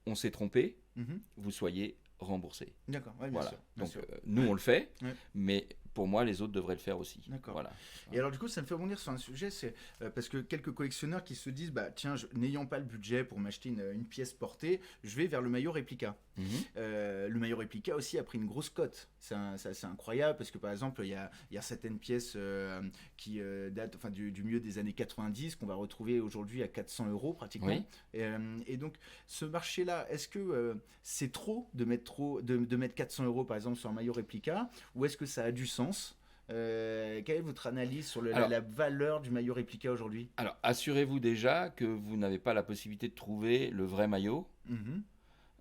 on s'est trompé, Mhm. vous soyez remboursé. D'accord, ouais, bien Voilà. sûr. Bien Donc sûr. nous Ouais. on le fait, Ouais. mais pour moi les autres devraient le faire aussi. D'accord. Voilà. Et alors du coup, ça me fait rebondir sur un sujet, c'est parce que quelques collectionneurs qui se disent, bah tiens, n'ayant pas le budget pour m'acheter une pièce portée, je vais vers le maillot réplica. Mhm. Le maillot réplica aussi a pris une grosse cote. C'est incroyable parce que par exemple, il y a certaines pièces qui datent enfin, du milieu des années 90 qu'on va retrouver aujourd'hui à 400 euros pratiquement. Oui. Et donc, ce marché-là, est-ce que c'est de mettre 400 euros par exemple sur un maillot réplica ou est-ce que ça a du sens quelle est votre analyse sur Alors, la valeur du maillot réplica aujourd'hui? alors assurez-vous déjà que vous n'avez pas la possibilité de trouver le vrai maillot Mhm.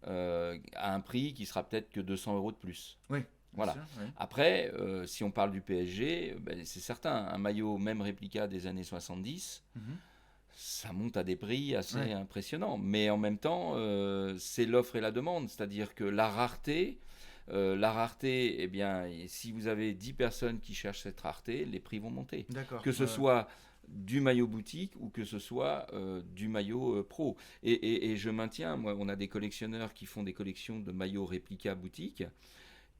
à un prix qui sera peut-être que 200 euros de plus. Oui, bien Voilà. sûr, ouais. Après, si on parle du PSG, ben, c'est certain, un maillot même réplica des années 70, Mhm. ça monte à des prix assez Ouais. impressionnants. Mais en même temps, c'est l'offre et la demande. C'est-à-dire que la rareté, eh bien, si vous avez 10 personnes qui cherchent cette rareté, les prix vont monter. D'accord. Que ce soit du maillot boutique ou que ce soit du maillot pro. Et je maintiens, moi, on a des collectionneurs qui font des collections de maillots réplica boutique.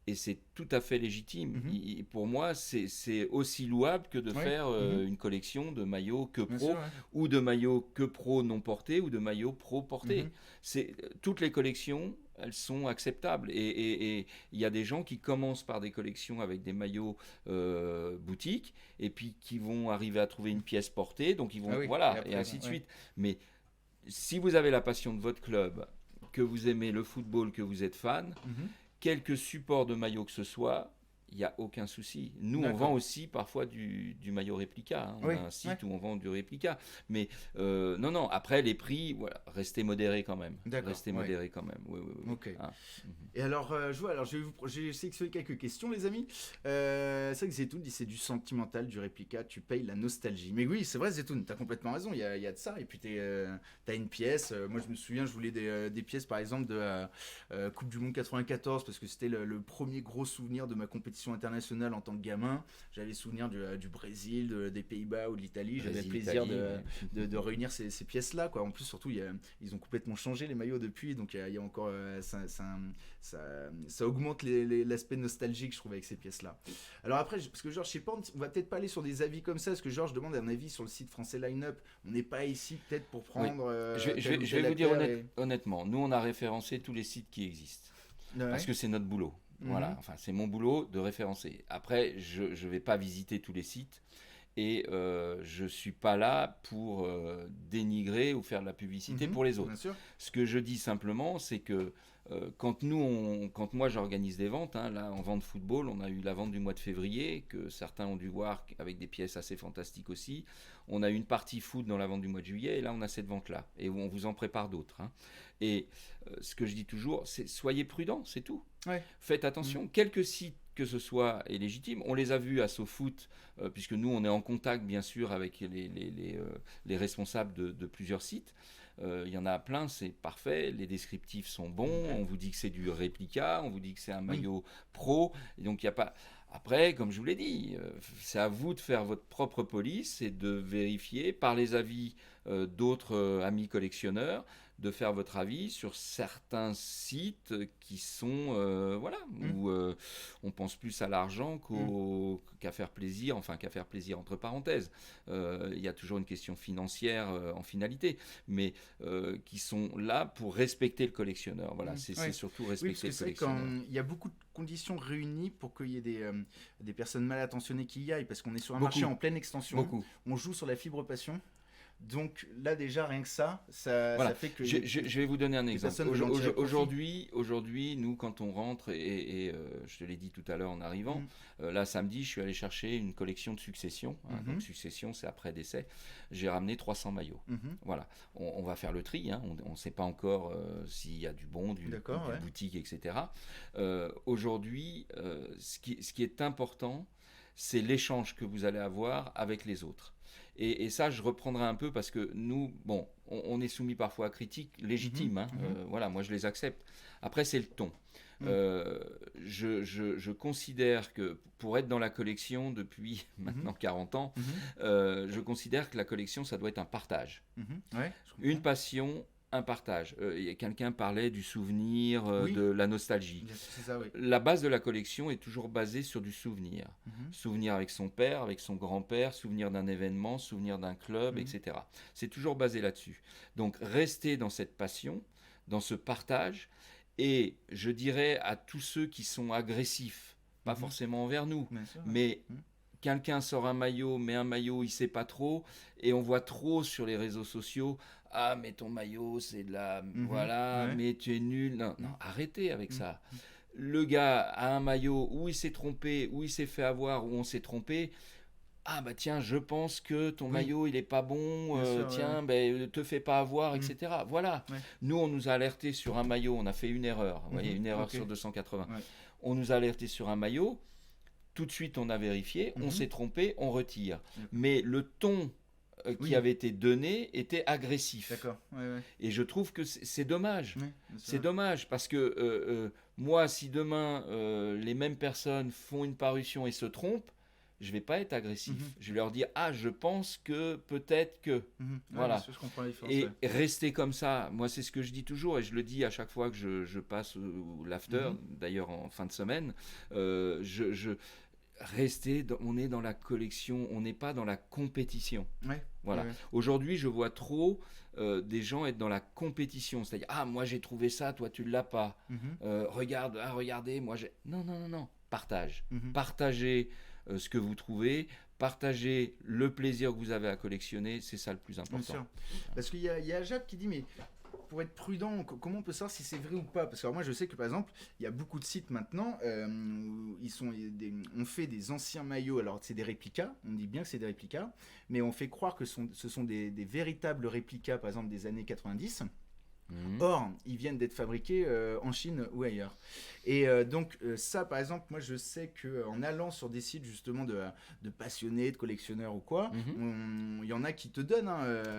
Et c'est tout à fait légitime. Mhm. Pour moi, c'est aussi louable que de Ouais. faire Mhm. une collection de maillots que Bien pro, sûr, ouais. ou de maillots que pro non portés, ou de maillots pro portés. Mhm. Toutes les collections, elles sont acceptables. Et il y a des gens qui commencent par des collections avec des maillots boutiques, et puis qui vont arriver à trouver une pièce portée, donc ils vont, Ah oui, et voilà, après, et ainsi de ouais. suite. Mais si vous avez la passion de votre club, que vous aimez le football, que vous êtes fan, Mhm. quelque support de maillot que ce soit, il n'y a aucun souci. Nous, on D'accord. vend aussi parfois du maillot réplica. Hein. On Oui, a un site ouais. où on vend du réplica. Mais non, après, les prix, voilà, restez modérés quand même. D'accord, Restez ouais. modérés quand même. Oui, oui, oui. Ok. Hein. Et alors, j'ai sélectionné quelques questions, les amis. C'est vrai que Zetoun dit c'est du sentimental, du réplica, tu payes la nostalgie. Mais oui, c'est vrai, Zetoun, t'as complètement raison, il y a de ça. Et puis, t'as une pièce. Moi, je me souviens, je voulais des pièces, par exemple, de Coupe du Monde 94, parce que c'était le premier gros souvenir de ma compétition internationale en tant que gamin. J'avais souvenir du Brésil, des Pays-Bas ou de l'Italie. J'avais le Brésil, plaisir Italie, de réunir ces pièces-là, quoi. En plus, surtout, ils ont complètement changé les maillots depuis, donc il y a encore ça augmente l'aspect nostalgique, je trouve, avec ces pièces-là. Alors après, parce que Georges, je sais pas, on va peut-être pas aller sur des avis comme ça, parce que Georges demande un avis sur le site français Line-Up. On n'est pas ici peut-être pour Oui. prendre. Je vais vous dire honnêtement, nous, on a référencé tous les sites qui existent. Ouais. Parce que c'est notre boulot. Mhm. Voilà, enfin, c'est mon boulot de référencer. Après, je ne vais pas visiter tous les sites. Et je ne suis pas là pour dénigrer ou faire de la publicité Mhm. pour les autres. Bien sûr. Ce que je dis simplement, c'est que quand moi j'organise des ventes, hein, là en vente football, on a eu la vente du mois de février, que certains ont dû voir avec des pièces assez fantastiques aussi. On a eu une partie foot dans la vente du mois de juillet, et là on a cette vente-là. Et on vous en prépare d'autres. Hein. Et ce que je dis toujours, c'est soyez prudents, c'est tout. Ouais. Faites attention. Quelques sites que ce soit est légitime. On les a vus à SoFoot, puisque nous, on est en contact, bien sûr, avec les responsables de plusieurs sites. Il y en a plein, c'est parfait. Les descriptifs sont bons. On vous dit que c'est du réplica. On vous dit que c'est un maillot pro. Et donc, il n'y a pas... Après, comme je vous l'ai dit, c'est à vous de faire votre propre police et de vérifier par les avis d'autres amis collectionneurs, de faire votre avis sur certains sites qui sont où on pense plus à l'argent qu'à faire plaisir, enfin qu'à faire plaisir entre parenthèses. Il y a toujours une question financière en finalité, mais qui sont là pour respecter le collectionneur. Voilà, c'est surtout respecter le collectionneur. Il y a beaucoup de conditions réunies pour qu'il y ait des personnes mal attentionnées qui y aillent, parce qu'on est sur un marché en pleine extension. Beaucoup. On joue sur la fibre passion. Donc là déjà rien que Voilà. ça fait que Je vais vous donner un exemple. personnes veulent en tirer profit. Aujourd'hui, nous, quand on rentre, je te l'ai dit tout à l'heure en arrivant, Mhm. là, samedi, je suis allé chercher une collection de Succession. Hein. Mhm. Donc, Succession, c'est après décès. J'ai ramené 300 maillots. Mhm. Voilà. On va faire le tri. Hein. On ne sait pas encore s'il y a du bon, du D'accord, ouais. boutique, etc. Aujourd'hui, ce qui est important, c'est l'échange que vous allez avoir avec les autres. Et ça, je reprendrai un peu parce que nous, bon, on est soumis parfois à critiques Mhm. légitimes. Hein. Mhm. Voilà, moi je les accepte. Après, c'est le ton. Mhm. Euh, je considère que pour être dans la collection depuis Mhm. maintenant 40 ans, Mhm. je considère que la collection, ça doit être un partage. Mhm. Ouais, je Une comprends. passion, un partage. Quelqu'un parlait du souvenir, Oui, de la nostalgie. c'est ça, oui. La base de la collection est toujours basée sur du souvenir. Mhm. Souvenir avec son père, avec son grand-père, souvenir d'un événement, souvenir d'un club, Mhm. etc. C'est toujours basé là-dessus. Donc restez dans cette passion, dans ce partage, et je dirais à tous ceux qui sont agressifs, pas Mhm. forcément envers nous, Bien sûr, ouais. mais Mhm. quelqu'un sort un maillot, met un maillot, il sait pas trop, et on voit trop sur les réseaux sociaux, ah mais ton maillot c'est de la, Mhm. voilà, Ouais. mais tu es nul. Non, non, Mhm. arrêtez avec Mhm. ça. Le gars a un maillot où il s'est trompé, où il s'est fait avoir, où on s'est trompé. Ah bah tiens, je pense que ton Oui, maillot il est pas bon, bien sûr, ouais, ouais. tiens, ben te fais pas avoir, Mhm. etc. Voilà. Ouais. Nous on nous a alerté sur un maillot, on a fait une erreur, vous voyez, Mhm. une erreur Ok. sur 280. Ouais. On nous a alerté sur un maillot, tout de suite on a vérifié, on Mhm. s'est trompé, on retire. D'accord. Mais le ton qui Oui, avait été donné était agressif. d'accord. Ouais, ouais. Et je trouve que c'est dommage. Ouais, bien sûr, C'est ouais. dommage parce que moi, si demain les mêmes personnes font une parution et se trompent, je vais pas être agressif. Mhm. Je vais leur dire ah je pense que peut-être que Mhm. Ouais, bien voilà. sûr, je comprends la différence. Et Ouais. rester comme ça, moi c'est ce que je dis toujours et je le dis à chaque fois que je passe l'after, Mhm. d'ailleurs en fin de semaine, on est dans la collection, on n'est pas dans la compétition. Ouais. Voilà. Ouais, ouais. Aujourd'hui, je vois trop des gens être dans la compétition. C'est-à-dire, ah, moi j'ai trouvé ça, toi tu ne l'as pas. Mhm. Regarde, ah, regardez, moi j'ai. Non, non, non, non. Partage. Mhm. Partagez ce que vous trouvez. Partagez le plaisir que vous avez à collectionner. C'est ça le plus Bien important. sûr. Parce qu'il y a Jade qui dit, mais pour être prudent, comment on peut savoir si c'est vrai ou pas? Parce que alors, moi, je sais que par exemple, il y a beaucoup de sites maintenant où on fait des anciens maillots. Alors, c'est des réplicas, on dit bien que c'est des réplicas, mais on fait croire que ce sont des véritables réplicas, par exemple, des années 90. Mhm. Or, ils viennent d'être fabriqués en Chine ou ailleurs. Et donc, ça, par exemple, moi, je sais qu'en allant sur des sites justement de passionnés, de collectionneurs ou quoi, Mhm. il y en a qui te donnent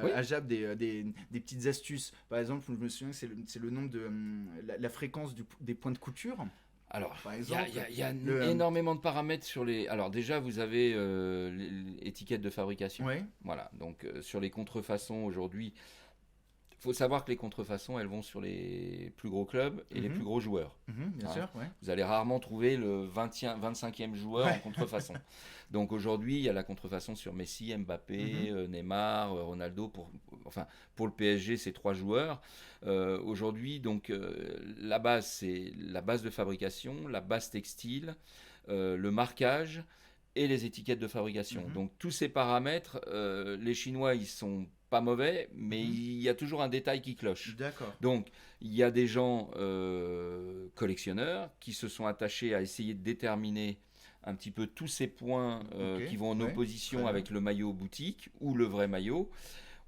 Oui. à Jab des petites astuces. Par exemple, je me souviens que c'est le nombre de la fréquence des points de couture. Alors, Par il y a, exemple, il y a- il y a le, énormément de paramètres sur les. Alors, déjà, vous avez l'étiquette de fabrication. ouais. Voilà. Donc, sur les contrefaçons aujourd'hui, il faut savoir que les contrefaçons, elles vont sur les plus gros clubs et les Mhm. plus gros joueurs. Bien Hein. sûr, ouais. Vous allez rarement trouver le 25e joueur en Ouais. contrefaçon. Donc aujourd'hui, il y a la contrefaçon sur Messi, Mbappé, Neymar, Ronaldo. Pour le PSG, c'est 3 joueurs. Aujourd'hui, donc la base, c'est la base de fabrication, la base textile, le marquage et les étiquettes de fabrication. Mhm. Donc tous ces paramètres, les Chinois, ils sont pas mauvais, mais Mhm. il y a toujours un détail qui cloche. D'accord. Donc, il y a des gens collectionneurs qui se sont attachés à essayer de déterminer un petit peu tous ces points Ok, qui vont en ouais, très opposition bien. avec le maillot boutique ou le vrai maillot.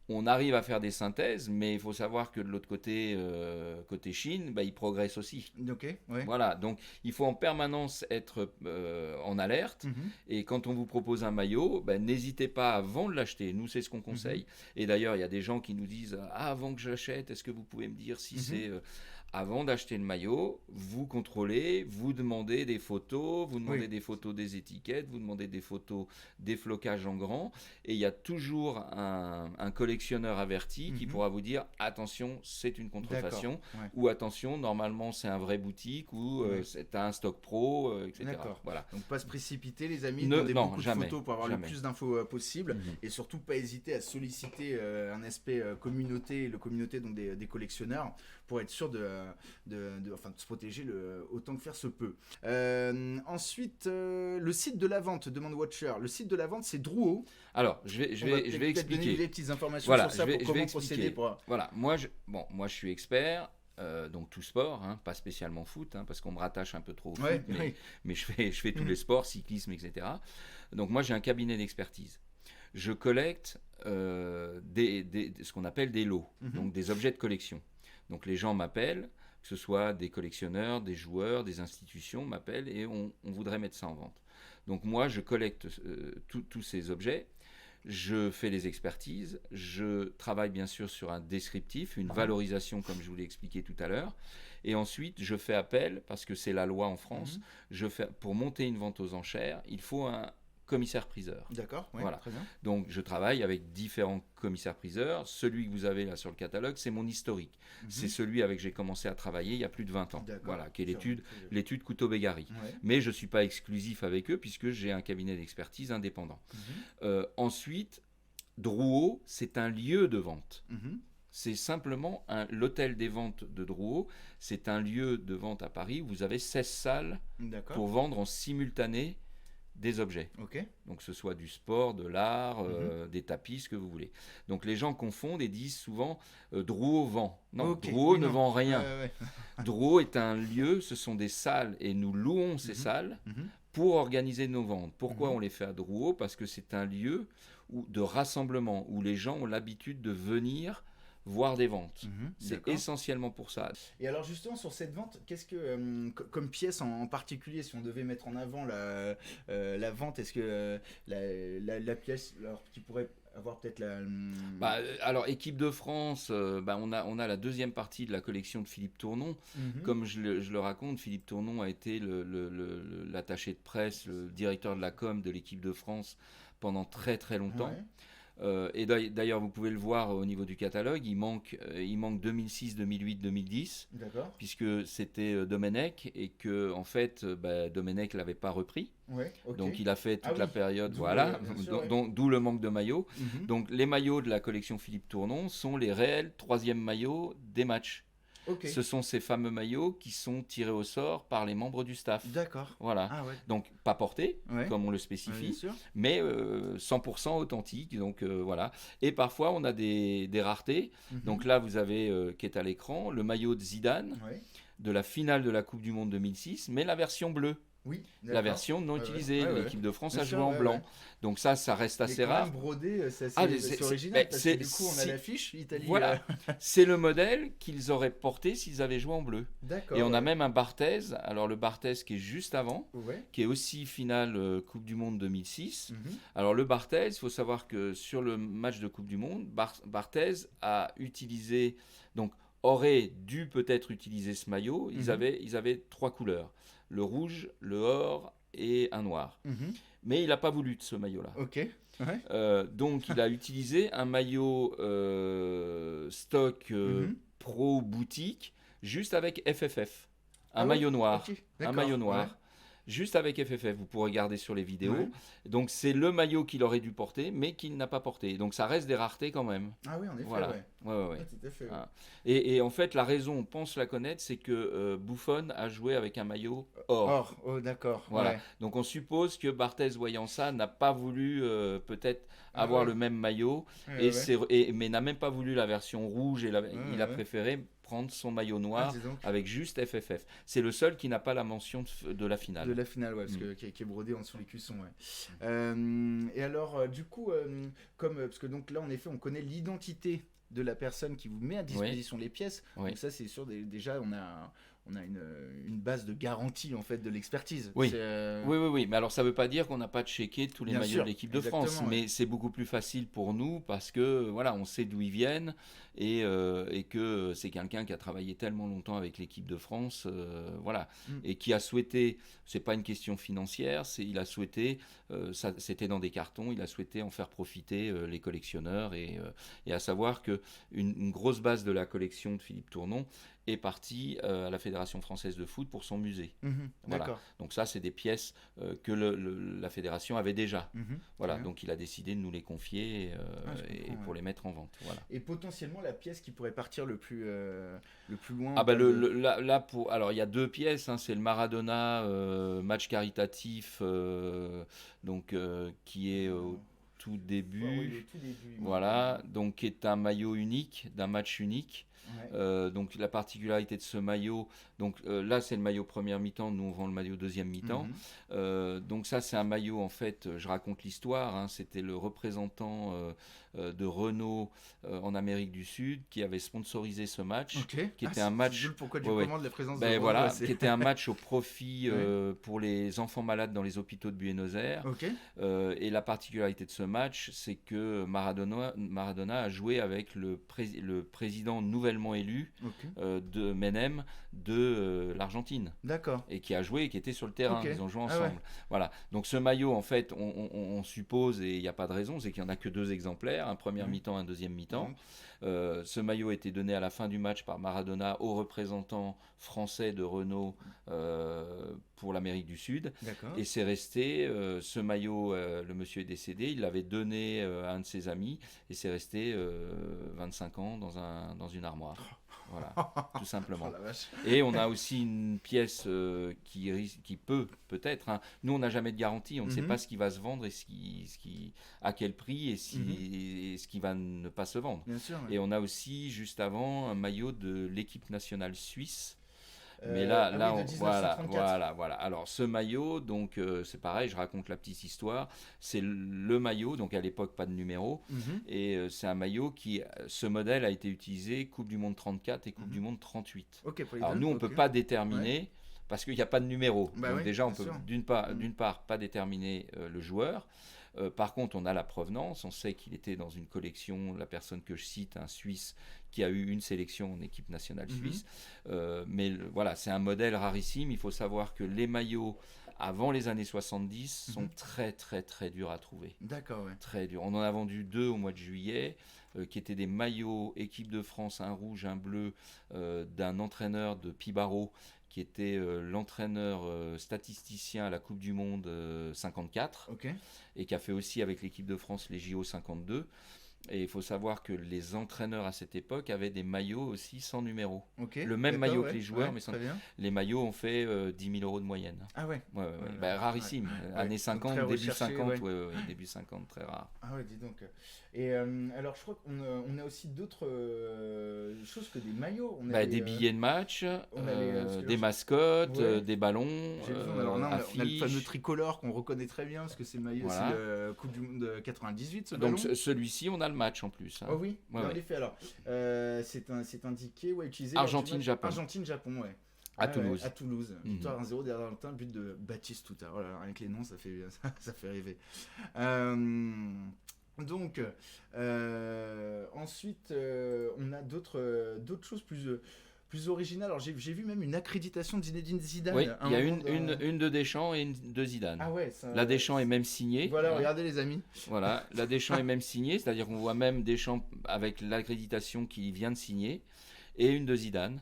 On arrive à faire des synthèses, mais il faut savoir que de l'autre côté, côté Chine, bah, ils progressent aussi. Ok, ouais. Voilà, donc il faut en permanence être en alerte. Mhm. Et quand on vous propose un maillot, ben, n'hésitez pas avant de l'acheter. Nous, c'est ce qu'on conseille. Et d'ailleurs, il y a des gens qui nous disent ah, avant que je l'achète, est-ce que vous pouvez me dire si c'est. Avant d'acheter le maillot, vous contrôlez, vous demandez des photos, vous demandez Oui. des photos des étiquettes, vous demandez des photos des flocages en grand. Et il y a toujours un collectionneur averti qui pourra vous dire attention, c'est une contrefaçon. D'accord, ouais. Ou attention, normalement c'est un vrai boutique ou Ouais. c'est un stock pro, etc. D'accord. Voilà. Donc pas se précipiter les amis, Non, demander beaucoup jamais, de photos pour avoir jamais. le plus d'infos possible Mhm. et surtout pas hésiter à solliciter un aspect communauté, le communauté donc des collectionneurs pour être sûr enfin, de se protéger autant que faire se peut. Ensuite, le site de la vente, demande Watcher. Le site de la vente, c'est Drouot. Alors, je vais expliquer. Donner des petites informations Voilà, sur ça, pour comment expliquer. procéder. Voilà, moi je suis expert. Donc tout sport, pas spécialement foot, parce qu'on me rattache un peu trop au foot, mais je fais tous les sports, cyclisme, etc. Donc moi j'ai un cabinet d'expertise. Je collecte ce qu'on appelle des lots, donc des objets de collection. Donc les gens m'appellent, que ce soit des collectionneurs, des joueurs, des institutions m'appellent et on voudrait mettre ça en vente. Donc moi je collecte tous ces objets. Je fais les expertises, je travaille bien sûr sur un descriptif, une valorisation comme je vous l'ai expliqué tout à l'heure, et ensuite je fais appel, parce que c'est la loi en France, pour monter une vente aux enchères, il faut un commissaire-priseur. D'accord, voilà. Très bien. Donc je travaille avec différents commissaires-priseurs. Celui que vous avez là sur le catalogue, c'est mon historique. C'est celui avec que j'ai commencé à travailler il y a plus de 20 ans. Voilà, qui est l'étude Couteau-Bégari. Mais je ne suis pas exclusif avec eux puisque j'ai un cabinet d'expertise indépendant. Ensuite, Drouot, c'est un lieu de vente. C'est simplement l'hôtel des ventes de Drouot. C'est un lieu de vente à Paris où vous avez 16 salles pour vendre en simultané des objets. Donc que ce soit du sport, de l'art, des tapis, ce que vous voulez. Donc les gens confondent et disent souvent Drouot vend. Non, Drouot ne vend rien. Drouot est un lieu, ce sont des salles et nous louons ces salles pour organiser nos ventes. Pourquoi on les fait à Drouot? Parce que c'est un lieu de rassemblement où les gens ont l'habitude de venir voir des ventes. C'est essentiellement pour ça. Et alors justement sur cette vente, qu'est-ce que comme pièce en particulier, si on devait mettre en avant la vente, est-ce que la pièce qui pourrait avoir peut-être alors équipe de France, on a la deuxième partie de la collection de Philippe Tournon. Comme je le raconte, Philippe Tournon a été l'attaché de presse, le directeur de la com de l'équipe de France pendant très très longtemps. Et d'ailleurs, vous pouvez le voir au niveau du catalogue, il manque 2006, 2008, 2010, puisque c'était Domenech et que en fait, Domenech l'avait pas repris. Donc il a fait toute la période, d'où le manque de maillots. Donc les maillots de la collection Philippe Tournon sont les réels troisième maillots des matchs. Ce sont ces fameux maillots qui sont tirés au sort par les membres du staff. Voilà. Donc pas portés, comme on le spécifie, mais 100% authentiques. Donc voilà. Et parfois on a des raretés. Donc là vous avez qui est à l'écran le maillot de Zidane de la finale de la Coupe du Monde 2006, mais la version bleue. La version non utilisée. L'équipe de France a joué en blanc. Donc ça reste assez rare. Brodé, c'est original parce que du coup on a l'affiche Italie. Voilà, c'est le modèle qu'ils auraient porté s'ils avaient joué en bleu. Et on a même un Barthez. Alors le Barthez qui est juste avant, qui est aussi finale Coupe du Monde 2006. Alors le Barthez, il faut savoir que sur le match de Coupe du Monde, Barthez a utilisé, donc aurait dû peut-être utiliser ce maillot. Ils avaient 3 couleurs. Le rouge, le or et un noir. Mais il n'a pas voulu de ce maillot-là. Donc il a utilisé un maillot stock pro boutique, juste avec FFF. Un maillot noir. Un maillot noir. Juste avec FFF, vous pourrez regarder sur les vidéos. Donc c'est le maillot qu'il aurait dû porter, mais qu'il n'a pas porté. Donc ça reste des raretés quand même. Ah oui, en effet. Voilà. Tout à fait, Et en fait, la raison, on pense la connaître, c'est que Buffon a joué avec un maillot or. D'accord. Voilà. Donc on suppose que Barthez, voyant ça, n'a pas voulu peut-être avoir le même maillot, mais n'a même pas voulu la version rouge. Et il a préféré prendre son maillot noir avec juste FFF. C'est le seul qui n'a pas la mention de la finale. De la finale, parce que, qui est brodé en dessous les cuissons. Et alors, du coup, parce que donc là, en effet, on connaît l'identité de la personne qui vous met à disposition les pièces. Donc ça, c'est sûr, déjà, on a une base de garantie en fait de l'expertise. Oui. Mais alors ça ne veut pas dire qu'on n'a pas checké tous les maillots de l'équipe de France, mais c'est beaucoup plus facile pour nous parce que voilà, on sait d'où ils viennent et que c'est quelqu'un qui a travaillé tellement longtemps avec l'équipe de France, et qui a souhaité. C'est pas une question financière, il a souhaité. C'était dans des cartons, il a souhaité en faire profiter les collectionneurs et à savoir que une grosse base de la collection de Philippe Tournon est parti à la Fédération française de foot pour son musée. Voilà. D'accord. Donc ça, c'est des pièces que la fédération avait déjà. Voilà. Très bien. Donc il a décidé de nous les confier Je et comprends, pour ouais. les mettre en vente. Voilà. Et potentiellement la pièce qui pourrait partir le plus loin en Ah bah termes de... là alors il y a deux pièces, hein, c'est le Maradona match caritatif donc qui est au tout Ouais, oui, début, le tout début. voilà, donc qui est un maillot unique, d'un match unique. Ouais. Donc la particularité de ce maillot, donc là c'est le maillot première mi-temps, nous on vend le maillot deuxième mi-temps. Donc ça c'est un maillot en fait, je raconte l'histoire, hein, c'était le représentant de Renault en Amérique du Sud qui avait sponsorisé ce match, Ok. qui était Ah, un match. c'est pourquoi du Ouais, ouais. comment de la présence de Ben Renault, voilà, ouais, c'est- qui était un match au profit Ouais. pour les enfants malades dans les hôpitaux de Buenos Aires. Ok. Et la particularité de ce match, c'est que Maradona a joué avec le président nouvellement élu Ok. de Menem de l'Argentine. D'accord. Et qui a joué et qui était sur le terrain. Ok. Ils ont joué Ah ensemble. ouais. Voilà. Donc ce maillot, en fait, on suppose, et il n'y a pas de raison, c'est qu'il n'y en a que 2 exemplaires, un premier Ouais. mi-temps, un deuxième mi-temps. Donc, Ce maillot a été donné à la fin du match par Maradona au représentant français de Renault pour l'Amérique du Sud. d'accord. Et c'est resté, ce maillot, le monsieur est décédé, il l'avait donné à un de ses amis, et c'est resté 25 ans dans une armoire. Voilà, tout simplement. Oh la vache. Et on a aussi une pièce qui peut-être, hein. Nous on n'a jamais de garantie, on ne sait pas ce qui va se vendre et à quel prix et ce qui va ne pas se vendre. Bien sûr. Ouais. Et on a aussi juste avant un maillot de l'équipe nationale suisse. Mais Ah là, oui, de 1934. voilà. Alors ce maillot, donc c'est pareil, je raconte la petite histoire. C'est le maillot, donc à l'époque pas de numéro, et c'est un maillot ce modèle a été utilisé Coupe du Monde 34 et Coupe du Monde 38. Ok, pour les Alors deux, nous on ok. peut pas déterminer parce qu'il n'y a pas de numéro. Bah Donc oui, déjà on bien peut sûr. d'une part pas déterminer le joueur. Par contre, on a la provenance, on sait qu'il était dans une collection, la personne que je cite, un Suisse qui a eu une sélection en équipe nationale suisse. Mais voilà, c'est un modèle rarissime. Il faut savoir que les maillots avant les années 70 sont très très très durs à trouver. D'accord, ouais. Très durs. On en a vendu 2 au mois de juillet, qui étaient des maillots équipe de France, un rouge, un bleu, d'un entraîneur de Pibaro, qui était l'entraîneur statisticien à la Coupe du Monde 54, Ok. et qui a fait aussi avec l'équipe de France les JO 52. Et il faut savoir que les entraîneurs à cette époque avaient des maillots aussi sans numéro. Ok. Le même D'accord, maillot ouais, que les joueurs, ouais, mais sans... très bien. Les maillots ont fait 10 000 euros de moyenne. Ah ouais. Ouais. Ouais, Bah, rarissime. ouais. Années Donc 50, très début recherché, 50, ouais. ouais, début 50, très rare. Ah ouais, dis donc. Et alors, je crois qu'on a aussi d'autres choses que des maillots. On a Des billets de match, on a parce que des je- mascottes, Ouais. des ballons, j'ai vu, alors là, on a le affiches. fameux tricolore qu'on reconnaît très bien parce que c'est le maillot, Voilà. c'est le Coupe du Monde de 98, ce Donc ballon. celui-ci, on a le match en plus. Hein. Oh oui, Ouais, en ouais. effet. Alors, c'est indiqué, ouais, utilisé lors du Argentine-Japon. match- Argentine-Japon, ouais. À Ouais, Toulouse. ouais, à Toulouse. Victoire 1-0 derrière l'Argentin, but de Batistuta. Oh là là, avec les noms, ça fait, ça fait rêver. Donc, ensuite, on a d'autres choses plus originales. Alors, j'ai vu même une accréditation de Zinedine Zidane. Oui, à un il y a moment une de Deschamps et une de Zidane. Ah ouais, ça... La Deschamps est même signée. Voilà, hein. regardez les amis. Voilà, la Deschamps est même signée, c'est-à-dire qu'on voit même Deschamps avec l'accréditation qu'il vient de signer, et une de Zidane.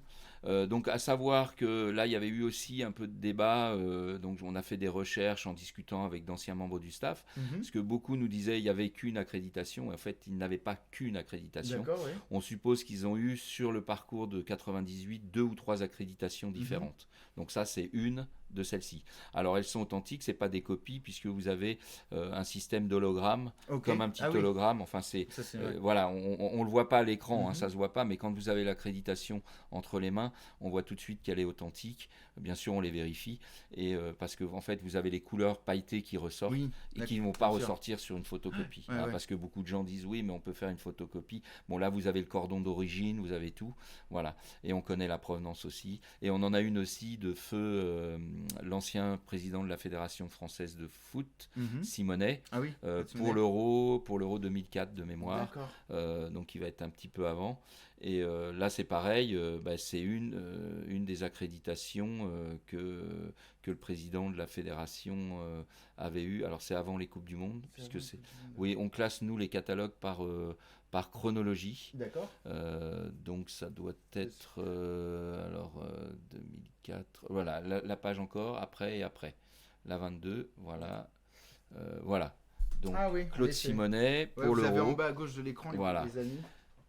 Donc à savoir que là il y avait eu aussi un peu de débat, donc on a fait des recherches en discutant avec d'anciens membres du staff, parce que beaucoup nous disaient il n'y avait qu'une accréditation, et en fait ils n'avaient pas qu'une accréditation. D'accord, oui. On suppose qu'ils ont eu sur le parcours de 98 2 ou 3 accréditations différentes. Donc ça c'est une de celles-ci. Alors elles sont authentiques, c'est pas des copies puisque vous avez un système d'hologramme, Ok. comme un petit Ah oui. hologramme. Enfin c'est Ça, c'est vrai. voilà, on le voit pas à l'écran, hein, ça se voit pas, mais quand vous avez l'accréditation entre les mains, on voit tout de suite qu'elle est authentique. Bien sûr, on les vérifie et parce que en fait, vous avez les couleurs pailletées qui ressortent Oui, et qui ne vont pas bien sûr. ressortir sur une photocopie. Ouais, ouais. Parce que beaucoup de gens disent oui, mais on peut faire une photocopie. Bon, là, vous avez le cordon d'origine, vous avez tout, voilà, et on connaît la provenance aussi. Et on en a une aussi de feu l'ancien président de la Fédération française de foot, Simonet, Ah oui. pour l'Euro 2004 de mémoire. D'accord. Donc il va être un petit peu avant. Et là, c'est pareil, c'est une des accréditations que le président de la fédération avait eu. Alors, c'est avant les Coupes du Monde, puisque c'est. Oui, on classe, nous, les catalogues par chronologie. D'accord. Donc, ça doit être. 2004. Voilà, la page encore, après et après. La 22, voilà. Voilà. Donc, oui, Claude Simonet pour vous l'Euro. avez en bas à gauche de l'écran Voilà. les amis.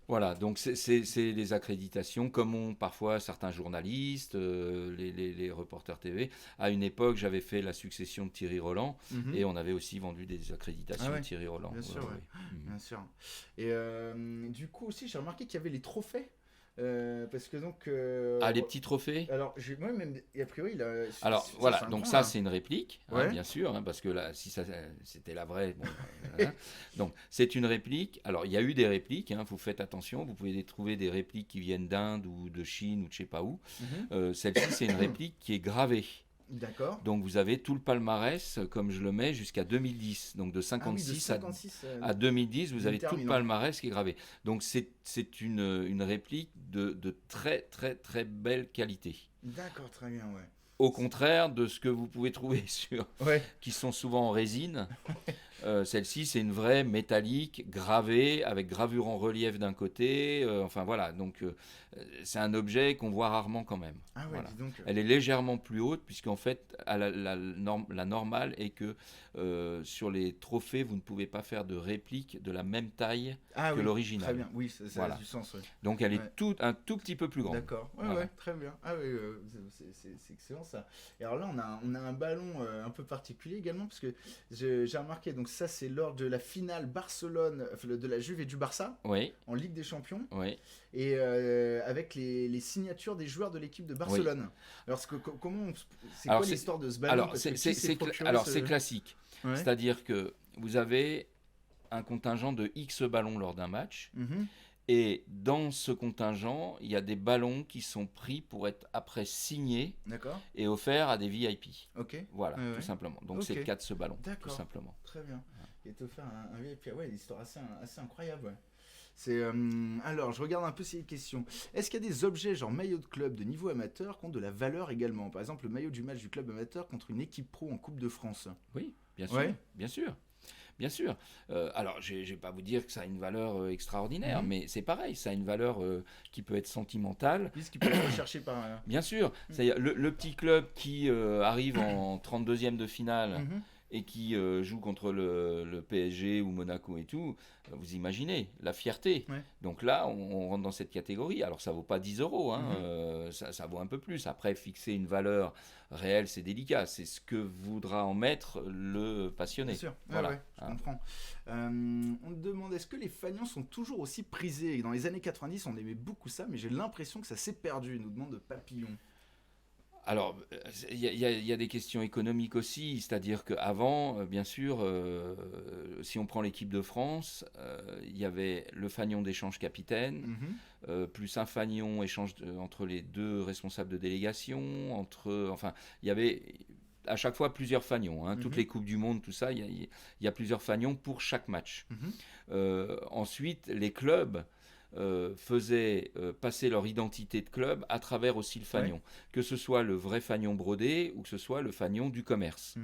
Voilà, donc c'est les accréditations, comme ont parfois certains journalistes, les reporters TV. À une époque, j'avais fait la succession de Thierry Roland, et on avait aussi vendu des accréditations de Thierry Roland. Bien sûr, bien sûr. Et du coup aussi, j'ai remarqué qu'il y avait les trophées. Parce que donc les petits trophées. Alors moi même a priori c'est une réplique, bien sûr, parce que là si ça c'était la vraie, voilà. Donc c'est une réplique. Alors il y a eu des répliques, vous faites attention, vous pouvez trouver des répliques qui viennent d'Inde ou de Chine ou de je sais pas où. Celle-ci c'est une réplique qui est gravée. D'accord. Donc vous avez tout le palmarès, comme je le mets, jusqu'à 2010. Donc de 56, à 2010, vous avez tout le palmarès qui est gravé. Donc c'est une réplique de très très très belle qualité. D'accord, très bien, ouais. Au contraire de ce que vous pouvez trouver qui sont souvent en résine. Celle-ci, c'est une vraie métallique gravée avec gravure en relief d'un côté. Donc c'est un objet qu'on voit rarement quand même. Ah ouais, dis donc. Elle est légèrement plus haute puisqu'en fait, la normale est que sur les trophées, vous ne pouvez pas faire de réplique de la même taille que l'original. Très bien, oui, ça a du sens. Ouais. Donc elle est un tout petit peu plus grande. D'accord, ouais, très bien. Ah oui, c'est excellent ça. Et alors là, on a un ballon un peu particulier également parce que j'ai remarqué, donc ça c'est lors de la finale Barcelone, de la Juve et du Barça, en Ligue des Champions, et avec les signatures des joueurs de l'équipe de Barcelone. Alors c'est quoi l'histoire de ce ballon? Alors c'est classique, c'est-à-dire que vous avez un contingent de X ballons lors d'un match, et dans ce contingent, il y a des ballons qui sont pris pour être après signés et offerts à des VIP. Voilà, tout simplement. Donc c'est le cas de ce ballon, tout simplement. Très bien. Il est offert un VIP. Ouais, l'histoire assez incroyable. Alors, je regarde un peu ces questions. Est-ce qu'il y a des objets genre maillot de club de niveau amateur qui ont de la valeur également? Par exemple, le maillot du match du club amateur contre une équipe pro en Coupe de France. Oui, bien sûr, bien sûr. Bien sûr. Alors, je ne vais pas vous dire que ça a une valeur extraordinaire, mais c'est pareil, ça a une valeur qui peut être sentimentale. Qui peut être recherché par... Bien sûr. C'est-à-dire, le petit club qui arrive en 32e de finale et qui joue contre le PSG ou Monaco et tout, vous imaginez la fierté. Donc là, on rentre dans cette catégorie. Alors, ça ne vaut pas 10 €, ça vaut un peu plus. Après, fixer une valeur réelle, c'est délicat. C'est ce que voudra en mettre le passionné. Bien sûr, voilà. Je comprends. On te demande, est-ce que les fanions sont toujours aussi prisés? Dans les années 90, on aimait beaucoup ça, mais j'ai l'impression que ça s'est perdu, nous demande Papillon. Alors, il y a des questions économiques aussi, c'est-à-dire qu'avant, bien sûr, si on prend l'équipe de France, il y avait le fanion d'échange capitaine, plus un fanion échange entre les deux responsables de délégation, il y avait à chaque fois plusieurs fanions, toutes les Coupes du Monde, tout ça, il y a plusieurs fanions pour chaque match. Ensuite, les clubs faisaient passer leur identité de club à travers aussi le fanion, que ce soit le vrai fanion brodé ou que ce soit le fanion du commerce.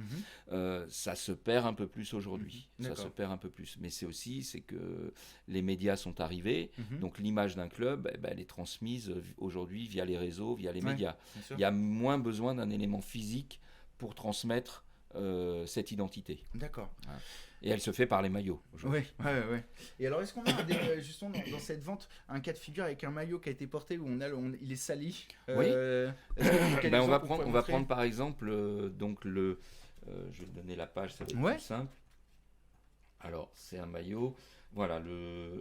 Ça se perd un peu plus aujourd'hui, ça se perd un peu plus, mais c'est que les médias sont arrivés, donc l'image d'un club, elle est transmise aujourd'hui via les réseaux, via les médias. Il y a moins besoin d'un élément physique pour transmettre cette identité. D'accord. Voilà. Et elle se fait par les maillots. Oui. Et alors, est-ce qu'on a justement dans cette vente un cas de figure avec un maillot qui a été porté où il est sali? Oui. On va prendre par exemple je vais donner la page, ça va être plus simple. Alors, c'est un maillot. Voilà,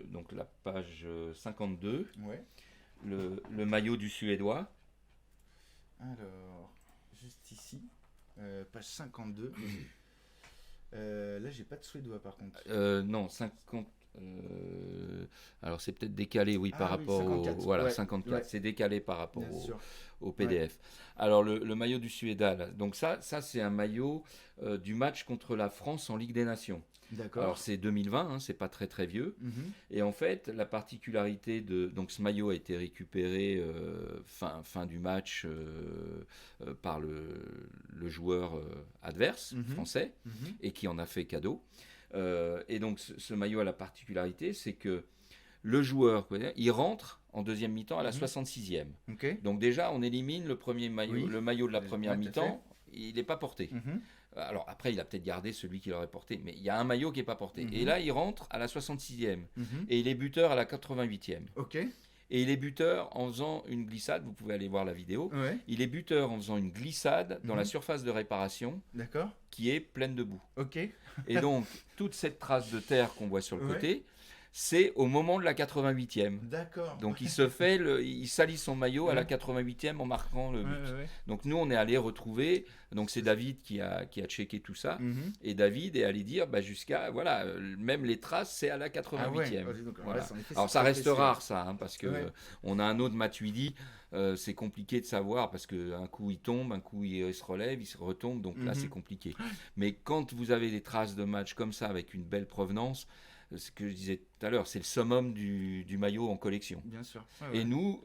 donc la page 52. Le maillot du Suédois. Alors, juste ici, page 52. Là, j'ai pas de suédois par contre. Non, 50. Alors, c'est peut-être décalé, par rapport 54. au. Voilà, 54. C'est décalé par rapport au PDF. Alors, le maillot du Suédois, donc ça c'est un maillot du match contre la France en Ligue des Nations. D'accord. Alors c'est 2020, hein, c'est pas très très vieux. Mhm. Et en fait, la particularité donc ce maillot a été récupéré fin du match par le joueur adverse Mhm. français Mhm. et qui en a fait cadeau. Et donc ce maillot a la particularité, c'est que le joueur, il rentre en deuxième mi-temps à la Mhm. 66e. Ok. Donc déjà, on élimine le premier maillot, Oui. le maillot de la Ouais, première tout à fait. mi-temps, il n'est pas porté. Mhm. Alors après, il a peut-être gardé celui qu'il aurait porté, mais il y a un maillot qui n'est pas porté. Mhm. Et là, il rentre à la 66e. Mhm. Et il est buteur à la 88e. Ok. Et il est buteur en faisant une glissade, vous pouvez aller voir la vidéo. Ouais. Il est buteur en faisant une glissade dans la Mhm. surface de réparation D'accord. qui est pleine de boue. Ok. Et donc, toute cette trace de terre qu'on voit sur le Ouais. côté, c'est au moment de la 88e. D'accord. Donc il salit son maillot à la 88e en marquant le but. Ouais, ouais. Donc nous on est allé retrouver, donc c'est David qui a checké tout ça, Mhm. et David est allé dire jusqu'à, voilà, même les traces c'est à la 88e. Ah ouais. Donc, Voilà. là, en effet, Alors c'est ça très reste précis, rare ça, hein, parce que Ouais. on a un autre Matuidi, c'est compliqué de savoir parce qu'un coup il tombe, un coup il se relève, il se retombe, donc là Mhm. c'est compliqué. Mais quand vous avez des traces de match comme ça avec une belle provenance, ce que je disais tout à l'heure, c'est le summum du maillot en collection. Bien sûr. Ouais, Et ouais. nous,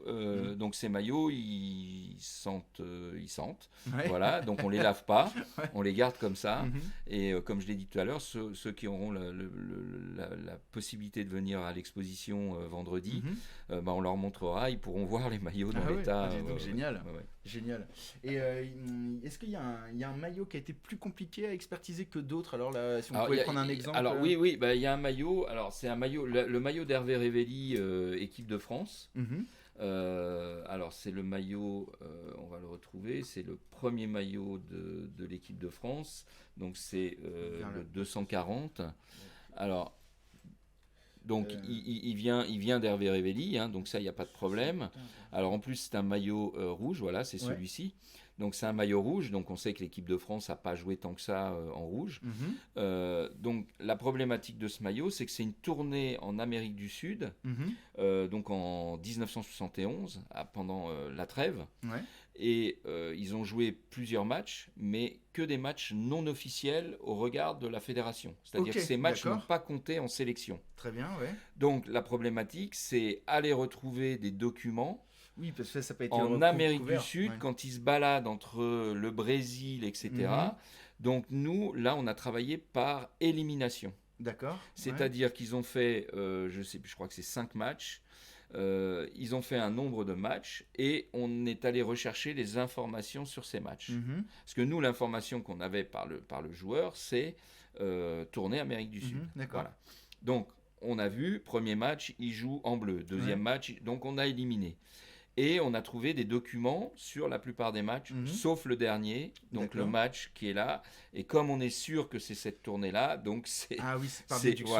donc ces maillots, ils sentent. Ouais. Voilà, donc on les lave pas, Ouais. on les garde comme ça. Mhm. Et comme je l'ai dit tout à l'heure, ceux qui auront la possibilité de venir à l'exposition vendredi, Mhm. on leur montrera, ils pourront voir les maillots dans Ah ouais. l'état. Ah, dis donc, génial. Ouais. Génial. Et est-ce qu'il y a un maillot qui a été plus compliqué à expertiser que d'autres? Alors là, si on Alors, pouvait prendre un exemple. Alors oui, il y a un maillot. Alors c'est un maillot, le maillot d'Hervé Révelli, équipe de France. Mhm. Alors c'est le maillot, on va le retrouver, c'est le premier maillot de l'équipe de France, donc c'est le 240. Alors donc il vient d'Hervé Révelli, hein, donc ça il n'y a pas de problème. Alors en plus c'est un maillot rouge, voilà, c'est Ouais. celui-ci. Donc c'est un maillot rouge, donc on sait que l'équipe de France n'a pas joué tant que ça en rouge. Mhm. Donc la problématique de ce maillot, c'est que c'est une tournée en Amérique du Sud, Mhm. donc en 1971, pendant la trêve. Ouais. Et ils ont joué plusieurs matchs, mais que des matchs non officiels au regard de la fédération. C'est-à-dire Ok, que ces matchs d'accord. n'ont pas compté en sélection. Très bien, ouais. Donc la problématique, c'est aller retrouver des documents Oui, parce que ça peut être en Amérique du Sud, quand ils se baladent entre le Brésil, etc. Mhm. Donc nous, là, on a travaillé par élimination. D'accord. C'est-à-dire qu'ils ont fait, je sais plus, je crois que c'est 5 matchs. Ils ont fait un nombre de matchs et on est allé rechercher les informations sur ces matchs. Mhm. Parce que nous, l'information qu'on avait par le joueur, c'est tournée Amérique du Sud. D'accord. Voilà. Donc, on a vu, premier match, il joue en bleu. Deuxième match, donc on a éliminé. Et on a trouvé des documents sur la plupart des matchs, sauf le dernier, donc le match qui est là. Et comme on est sûr que c'est cette tournée-là, donc c'est... Ah oui, c'est par déduction.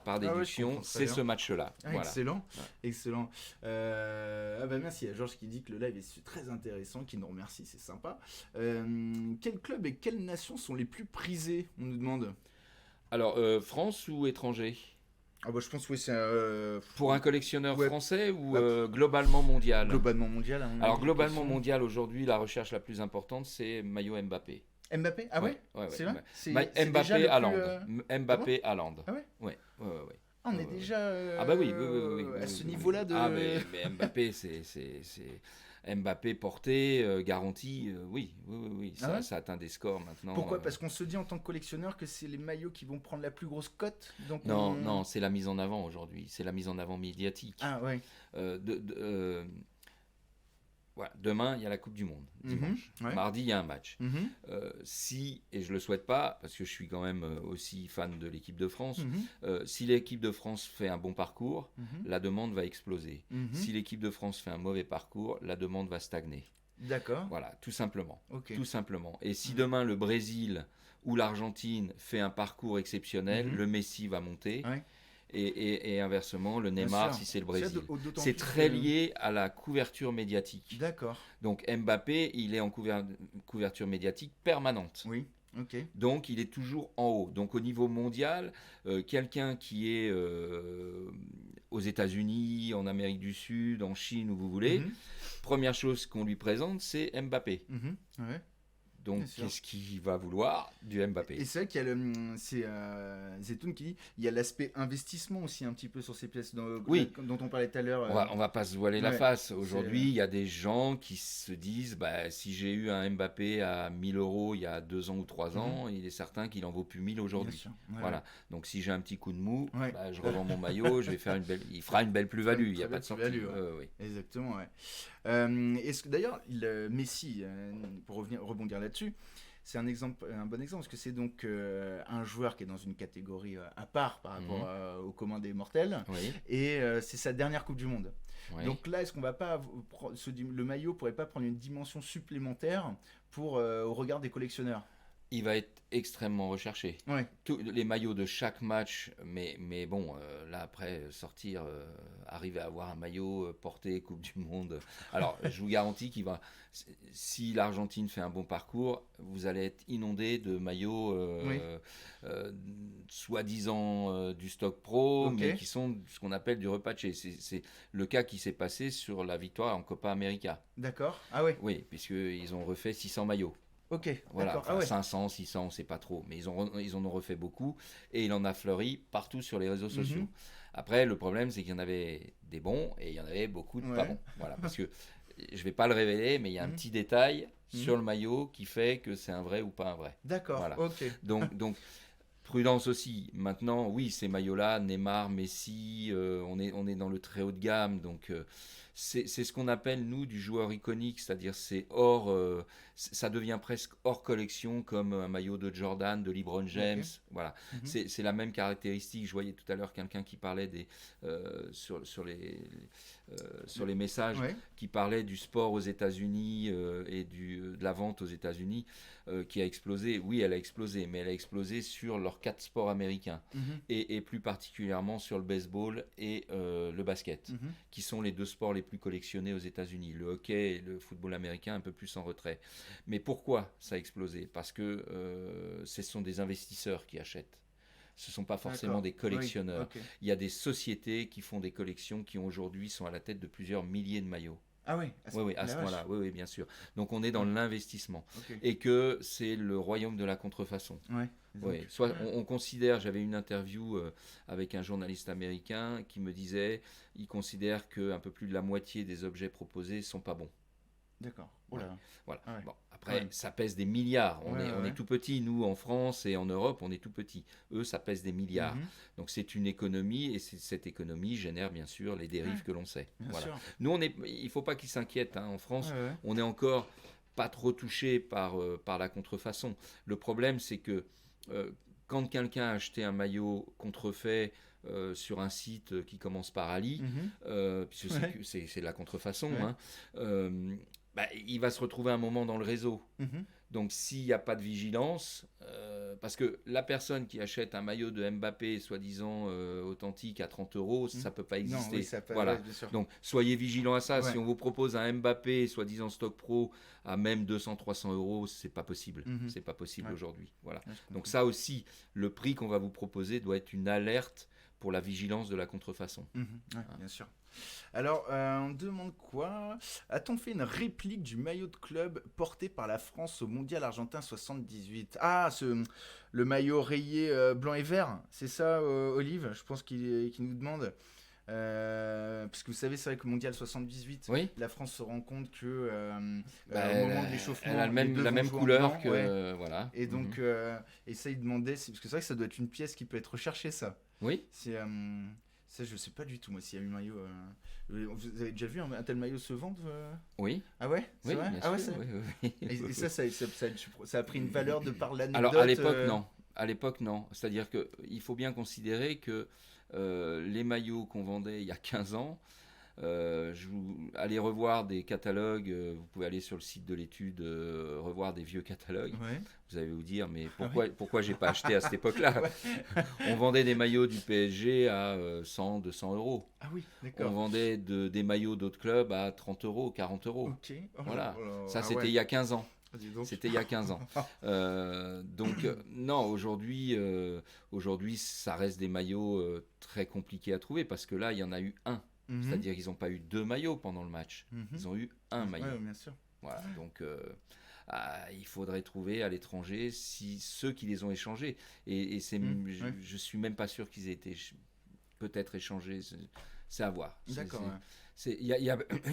Par déduction, c'est ce match-là. Ah, voilà. Excellent, Ouais. excellent. Merci à Georges qui dit que le live est très intéressant, qui nous remercie, c'est sympa. Quel club et quelle nation sont les plus prisés, on nous demande? Alors, France ou étranger? Je pense que oui, c'est... Pour un collectionneur Ouais. français ou globalement mondial? Globalement mondial. Alors, globalement mondial, aujourd'hui, la recherche la plus importante, c'est maillot Mbappé. Mbappé? Ah ouais, ouais, c'est ouais. vrai. C'est déjà Mbappé, le plus, Haaland. Mbappé, Haaland. Ah ouais? Ouais. Ah, on est déjà Ah bah oui, à ce niveau-là de... Ah mais Mbappé, c'est Mbappé porté, garanti, oui. Ah ouais? Ça atteint des scores maintenant. Pourquoi? Parce qu'on se dit en tant que collectionneur que c'est les maillots qui vont prendre la plus grosse cote. Donc Non, c'est la mise en avant aujourd'hui. C'est la mise en avant médiatique. Ah ouais. Voilà, demain, il y a la Coupe du Monde, dimanche. Ouais. Mardi, il y a un match. Mhm. Et je le souhaite pas, parce que je suis quand même aussi fan de l'équipe de France, Mhm. si l'équipe de France fait un bon parcours, Mhm. la demande va exploser. Mhm. Si l'équipe de France fait un mauvais parcours, la demande va stagner. D'accord. Voilà, tout simplement. Ok. Tout simplement. Et si demain le Brésil ou l'Argentine fait un parcours exceptionnel, le Messi va monter. Ouais. Et inversement, le Neymar, si c'est le Brésil. C'est plus très que- lié à la couverture médiatique. D'accord. Donc Mbappé, il est en couverture médiatique permanente. Oui. Ok. Donc il est toujours en haut. Donc au niveau mondial, quelqu'un qui est aux États-Unis, en Amérique du Sud, en Chine, où vous voulez, Mhm. première chose qu'on lui présente, c'est Mbappé. Mhm. Ouais. Donc, Bien sûr. qu'est-ce qu'il va vouloir du Mbappé? Et c'est vrai qu'il y a c'est Zetoun qui dit il y a l'aspect investissement aussi un petit peu sur ces pièces Oui, dont on parlait tout à l'heure. on va pas se voiler la Ouais, face. c'est Aujourd'hui, il y a des gens qui se disent, bah, si j'ai eu un Mbappé à 1000 euros il y a 2 ans ou 3 Mhm. ans, il est certain qu'il en vaut plus 1000 Bien aujourd'hui. sûr. Ouais, Voilà. Donc, si j'ai un petit coup de mou, ouais. bah, je revends mon maillot, je vais faire une belle, il fera une belle Ouais. plus-value. Il n'y Très a pas belle de sortie. plus-value, ouais. Oui. Exactement, ouais. Est-ce que d'ailleurs, Messi, pour rebondir là-dessus, c'est un bon exemple parce que c'est donc un joueur qui est dans une catégorie à part par rapport au commun des mortels Oui. et c'est sa dernière Coupe du Monde. Oui. Donc là, est-ce qu'on va pas le maillot pourrait pas prendre une dimension supplémentaire pour au regard des collectionneurs? Il va être extrêmement recherché. Ouais. Tous les maillots de chaque match, mais bon, là après, arriver à avoir un maillot porté Coupe du Monde. Alors, je vous garantis si l'Argentine fait un bon parcours, vous allez être inondé de maillots Oui. soi-disant du stock pro, Ok. mais qui sont ce qu'on appelle du repatché. C'est le cas qui s'est passé sur la victoire en Copa América. D'accord. Ah ouais. Oui, puisqu'ils ont refait 600 maillots. Ok. Voilà, D'accord. enfin Ah ouais. 500, 600, c'est pas trop, mais ils en ont refait beaucoup et il en a fleuri partout sur les réseaux sociaux. Mhm. Après, le problème, c'est qu'il y en avait des bons et il y en avait beaucoup de pas Ouais. bons. Voilà, parce que je vais pas le révéler, mais il y a un Mhm. petit détail Mhm. sur le maillot qui fait que c'est un vrai ou pas un vrai. D'accord. Voilà. Ok. Donc prudence aussi. Maintenant, oui, ces maillots-là, Neymar, Messi, on est dans le très haut de gamme. Donc, c'est ce qu'on appelle, nous, du joueur iconique. C'est-à-dire, ça devient presque hors collection, comme un maillot de Jordan, de LeBron James. Ok. Voilà. Mhm. C'est la même caractéristique. Je voyais tout à l'heure quelqu'un qui parlait sur les messages, Ouais. qui parlait du sport aux États-Unis et de la vente aux États-Unis qui a explosé. Oui, elle a explosé, mais elle a explosé sur leurs 4 sports américains Mhm. et plus particulièrement sur le baseball et le basket, Mhm. qui sont les 2 sports les plus collectionnés aux États-Unis. Le hockey et le football américain un peu plus en retrait. Mais pourquoi ça a explosé? Parce que ce sont des investisseurs qui achètent. Ce ne sont pas forcément D'accord. des collectionneurs. Oui. Ok. Il y a des sociétés qui font des collections qui aujourd'hui sont à la tête de plusieurs milliers de maillots. Ah oui. Oui, à la ce vache. point-là, oui, bien sûr. Donc on est dans Ouais. l'investissement. Ok. Et que c'est le royaume de la contrefaçon. Ouais. Oui, Donc, soit on considère, j'avais une interview avec un journaliste américain qui me disait, il considère qu'un peu plus de la moitié des objets proposés ne sont pas bons. D'accord. Oh là. Voilà. Ah ouais. Bon, après, Ouais. ça pèse des milliards. On Ouais. est tout petit, nous en France et en Europe, on est tout petit. Eux, ça pèse des milliards. Mhm. Donc c'est une économie et cette économie génère bien sûr les dérives que l'on sait. Bien Voilà. sûr. Nous, il ne faut pas qu'ils s'inquiètent. En France, Ouais, ouais. on est encore pas trop touché par la contrefaçon. Le problème, c'est que euh, quand quelqu'un a acheté un maillot contrefait sur un site qui commence par Ali, Mhm. puisque Ouais. c'est de la contrefaçon, Ouais. hein, il va se retrouver un moment dans le réseau. Mhm. Donc s'il n'y a pas de vigilance, parce que la personne qui achète un maillot de Mbappé soi-disant authentique à 30 euros, ça ne peut pas Non, exister. oui, ça peut. Voilà. Ouais, bien sûr. Donc soyez vigilants à ça. Ouais. Si on vous propose un Mbappé soi-disant stock pro à même 200-300 euros, c'est pas possible. Mhm. C'est pas possible Ouais. aujourd'hui. Voilà. Ouais, je comprends. Donc ça aussi, le prix qu'on va vous proposer doit être une alerte pour la vigilance de la contrefaçon. Mhm. Ouais, bien sûr. Alors, on demande quoi? A-t-on fait une réplique du maillot de club porté par la France au Mondial Argentin 78? Ah, le maillot rayé blanc et vert, c'est ça, Olive? Je pense qu'il nous demande. Parce que vous savez, c'est vrai que Mondial 78, Oui. la France se rend compte que Bah, au moment de l'échauffement, elle a les deux la vont même jouer en couleur blanc, que ouais. voilà. Et donc, et ça, il demandait, parce que c'est vrai que ça doit être une pièce qui peut être recherchée, ça. Oui. C'est, ça, je sais pas du tout, moi, s'il y a eu maillot. Vous avez déjà vu un tel maillot se vendre Oui. Ah ouais? C'est Oui, vrai? bien Ah ouais, sûr. Oui. Et ça a pris une valeur de par l'anecdote. Alors à l'époque non. À l'époque non. C'est-à-dire que il faut bien considérer que les maillots qu'on vendait il y a 15 ans, allez revoir des catalogues, vous pouvez aller sur le site de l'étude, revoir des vieux catalogues. Ouais. Vous allez vous dire, mais Ah pourquoi j'ai pas acheté à cette époque-là? Ouais. On vendait des maillots du PSG à 100, 200 euros. Ah oui, On d'accord. vendait des maillots d'autres clubs à 30 euros, 40 euros. Ok. Oh là, Voilà. oh là, Ça, ah c'était ouais. il y a 15 ans. Dis donc. C'était il y a 15 ans. Non, aujourd'hui, ça reste des maillots très compliqués à trouver parce que là, il y en a eu un. Mhm. C'est-à-dire qu'ils n'ont pas eu 2 maillots pendant le match. Mhm. Ils ont eu un maillot. Ouais, bien sûr. Voilà. Donc, il faudrait trouver à l'étranger ceux qui les ont échangés. Et je suis même pas sûr qu'ils aient été peut-être échangés. C'est à voir. D'accord. Il